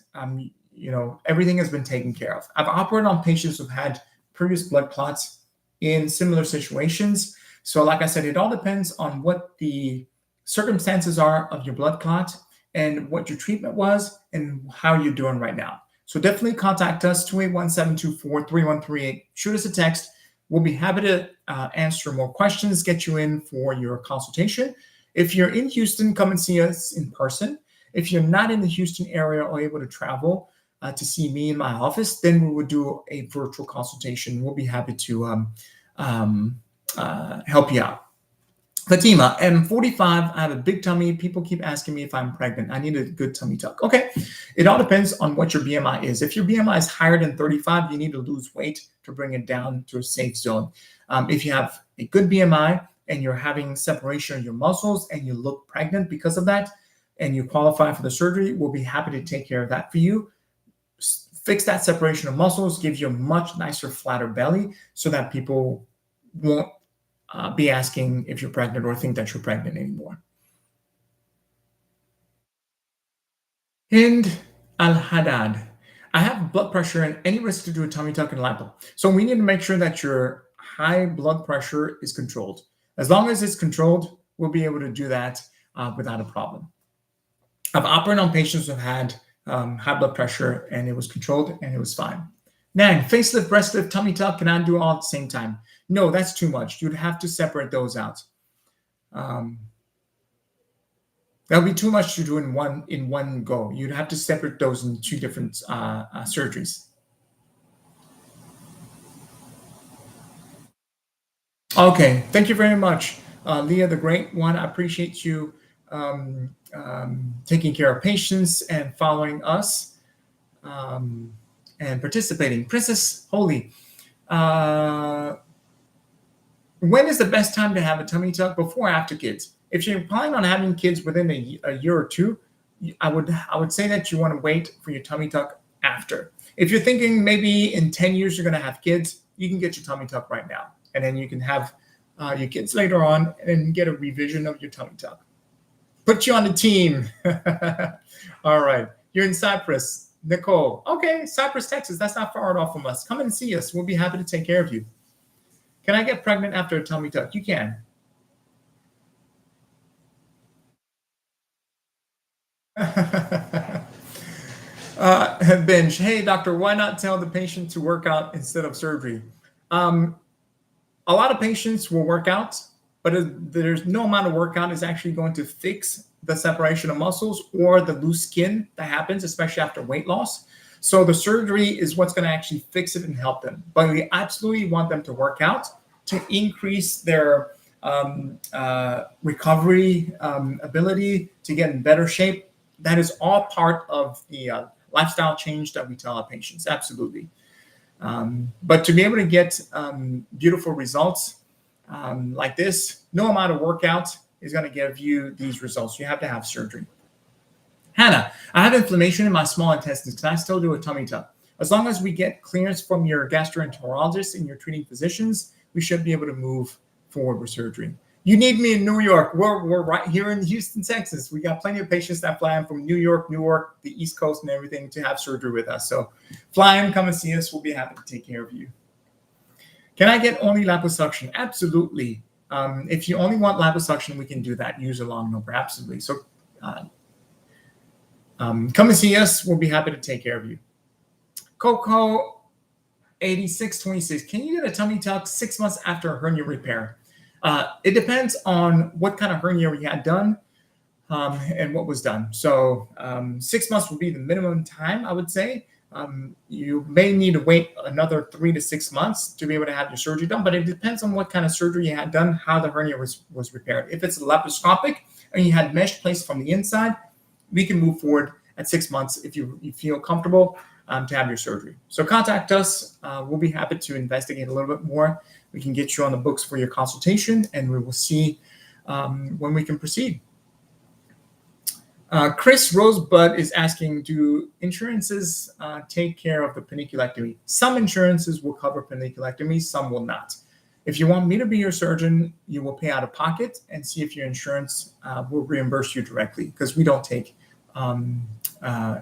everything has been taken care of. I've operated on patients who've had previous blood clots in similar situations. So like I said, it all depends on what the circumstances are of your blood clot and what your treatment was and how you're doing right now. So definitely contact us, 281-724-3138. Shoot us a text. We'll be happy to answer more questions, get you in for your consultation. If you're in Houston, come and see us in person. If you're not in the Houston area or able to travel to see me in my office, then we would do a virtual consultation. We'll be happy to help you out. Fatima, I'm 45. I have a big tummy. People keep asking me if I'm pregnant. I need a good tummy tuck. Okay. It all depends on what your BMI is. If your BMI is higher than 35, you need to lose weight to bring it down to a safe zone. If you have a good BMI and you're having separation of your muscles and you look pregnant because of that, and you qualify for the surgery, we'll be happy to take care of that for you. Fix that separation of muscles, give you a much nicer, flatter belly so that people won't be asking if you're pregnant or think that you're pregnant anymore. Hind Al-Haddad. I have blood pressure and any risk to do a tummy tuck and lipo. So we need to make sure that your high blood pressure is controlled. As long as it's controlled, we'll be able to do that without a problem. I've operated on patients who've had high blood pressure and it was controlled and it was fine. Nang, facelift, breast lift, tummy tuck, can I do all at the same time? No, that's too much. You'd have to separate those out. That would be too much to do in one go. You'd have to separate those in two different surgeries. Okay, thank you very much, Leah, the great one. I appreciate you taking care of patients and following us and participating. Princess Holy, when is the best time to have a tummy tuck? Before or after kids? If you're planning on having kids within a year or two, I would say that you want to wait for your tummy tuck after. If you're thinking maybe in 10 years you're going to have kids, you can get your tummy tuck right now. And then you can have your kids later on and get a revision of your tummy tuck. Put you on the team. All right. You're in Cyprus. Nicole. Okay, Cypress, Texas. That's not far at all from us. Come and see us. We'll be happy to take care of you. Can I get pregnant after a tummy tuck? You can. Benj, hey, doctor, why not tell the patient to work out instead of surgery? A lot of patients will work out, but there's no amount of workout is actually going to fix the separation of muscles or the loose skin that happens, especially after weight loss. So the surgery is what's going to actually fix it and help them. But we absolutely want them to work out to increase their recovery ability, to get in better shape. That is all part of the lifestyle change that we tell our patients. Absolutely. But to be able to get beautiful results like this, no amount of workout is going to give you these results. You have to have surgery. Hannah, I have inflammation in my small intestines. Can I still do a tummy tuck? As long as we get clearance from your gastroenterologist and your treating physicians, we should be able to move forward with surgery. You need me in New York. We're right here in Houston, Texas. We got plenty of patients that fly in from New York, the East Coast, and everything to have surgery with us. So fly in, come and see us. We'll be happy to take care of you. Can I get only liposuction? Absolutely. If you only want liposuction, we can do that. Use a long number. Absolutely. So come and see us. We'll be happy to take care of you. Coco 8626. Can you get a tummy tuck 6 months after a hernia repair? It depends on what kind of hernia we had done and what was done. So 6 months would be the minimum time, I would say. You may need to wait another 3 to 6 months to be able to have your surgery done, but it depends on what kind of surgery you had done, how the hernia was repaired. If it's laparoscopic and you had mesh placed from the inside, we can move forward at 6 months if you feel comfortable to have your surgery. So contact us. We'll be happy to investigate a little bit more. We can get you on the books for your consultation, and we will see when we can proceed. Chris Rosebud is asking, do insurances take care of the paniculectomy? Some insurances will cover paniculectomy, some will not. If you want me to be your surgeon, you will pay out of pocket and see if your insurance will reimburse you directly, because we don't take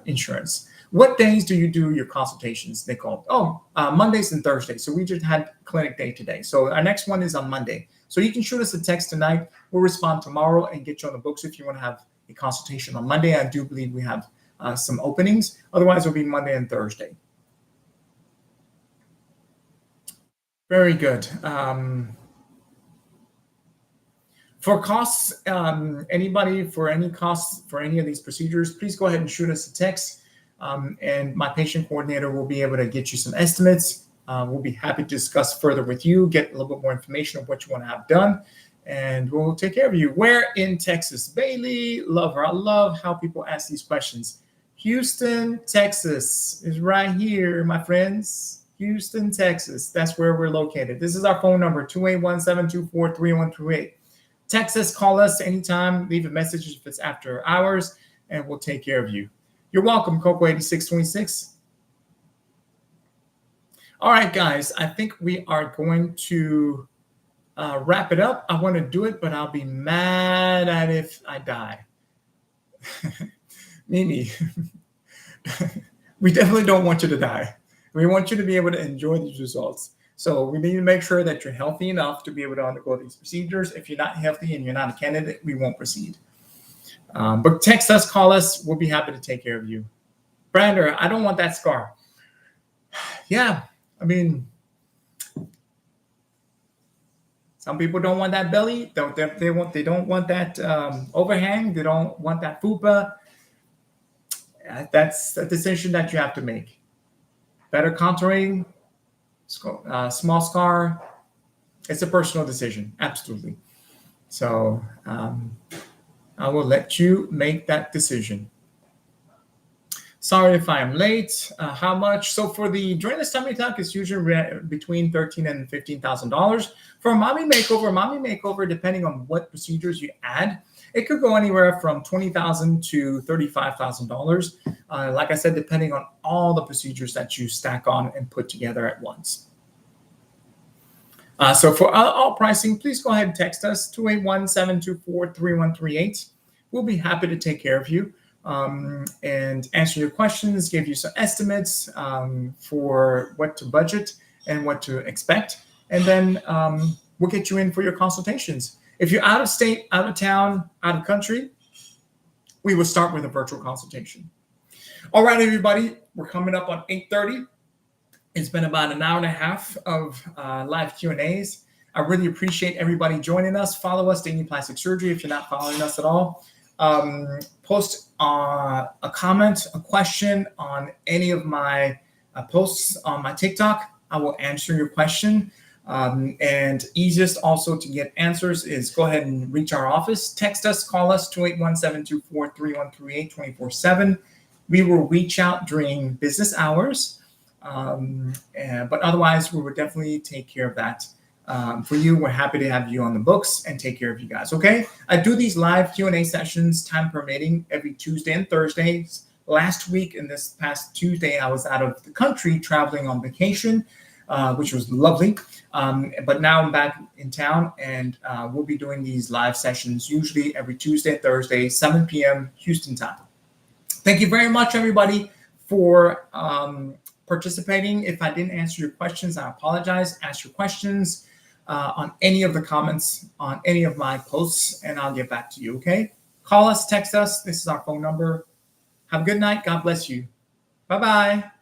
insurance. What days do you do your consultations, Nicole? Oh, Mondays and Thursdays. So we just had clinic day today. So our next one is on Monday. So you can shoot us a text tonight. We'll respond tomorrow and get you on the books if you want to have a consultation on Monday. I do believe we have some openings. Otherwise, it'll be Monday and Thursday. Very good. For costs, anybody for any costs for any of these procedures, please go ahead and shoot us a text. And my patient coordinator will be able to get you some estimates. We'll be happy to discuss further with you, get a little bit more information of what you want to have done, and we'll take care of you. Where in Texas? Bailey, love her. I love how people ask these questions. Houston, Texas is right here, my friends. Houston, Texas. That's where we're located. This is our phone number, 281-724-3128. Text us, call us anytime, leave a message if it's after hours, and we'll take care of you. You're welcome, Coco 8626. All right, guys, I think we are going to wrap it up. I want to do it, but I'll be mad at if I die. Mimi, we definitely don't want you to die. We want you to be able to enjoy these results. So we need to make sure that you're healthy enough to be able to undergo these procedures. If you're not healthy and you're not a candidate, we won't proceed. But text us, call us. We'll be happy to take care of you. Brander, I don't want that scar. Yeah, I mean, some people don't want that belly. They don't want that overhang. They don't want that fupa. That's a decision that you have to make. Better contouring, small scar. It's a personal decision, absolutely. So I will let you make that decision. Sorry if I am late. How much? So for the drainless tummy tuck, it's usually between $13,000 and $15,000. For a mommy makeover, depending on what procedures you add, it could go anywhere from $20,000 to $35,000. Like I said, depending on all the procedures that you stack on and put together at once. So for all pricing, please go ahead and text us, 281-724-3138. We'll be happy to take care of you. and answer your questions, give you some estimates for what to budget and what to expect. And then we'll get you in for your consultations. If you're out of state, out of town, out of country, we will start with a virtual consultation. All right, everybody, we're coming up on 8:30. It's been about an hour and a half of live Q&As. I really appreciate everybody joining us. Follow us, Deigni Plastic Surgery, if you're not following us at all. Post a comment, a question on any of my posts on my TikTok. I will answer your question. And easiest also to get answers is go ahead and reach our office. Text us, call us, 281-724-3138, 24/7. We will reach out during business hours. But otherwise, we will definitely take care of that for you. We're happy to have you on the books and take care of you guys, okay? I do these live Q&A sessions, time permitting, every Tuesday and Thursdays. Last week and this past Tuesday, I was out of the country traveling on vacation, which was lovely. But now I'm back in town, and we'll be doing these live sessions usually every Tuesday and Thursday, 7 p.m. Houston time. Thank you very much, everybody, for participating. If I didn't answer your questions, I apologize. Ask your questions on any of the comments on any of my posts, and I'll get back to you, okay? Call us, text us. This is our phone number. Have a good night. God bless you. Bye-bye.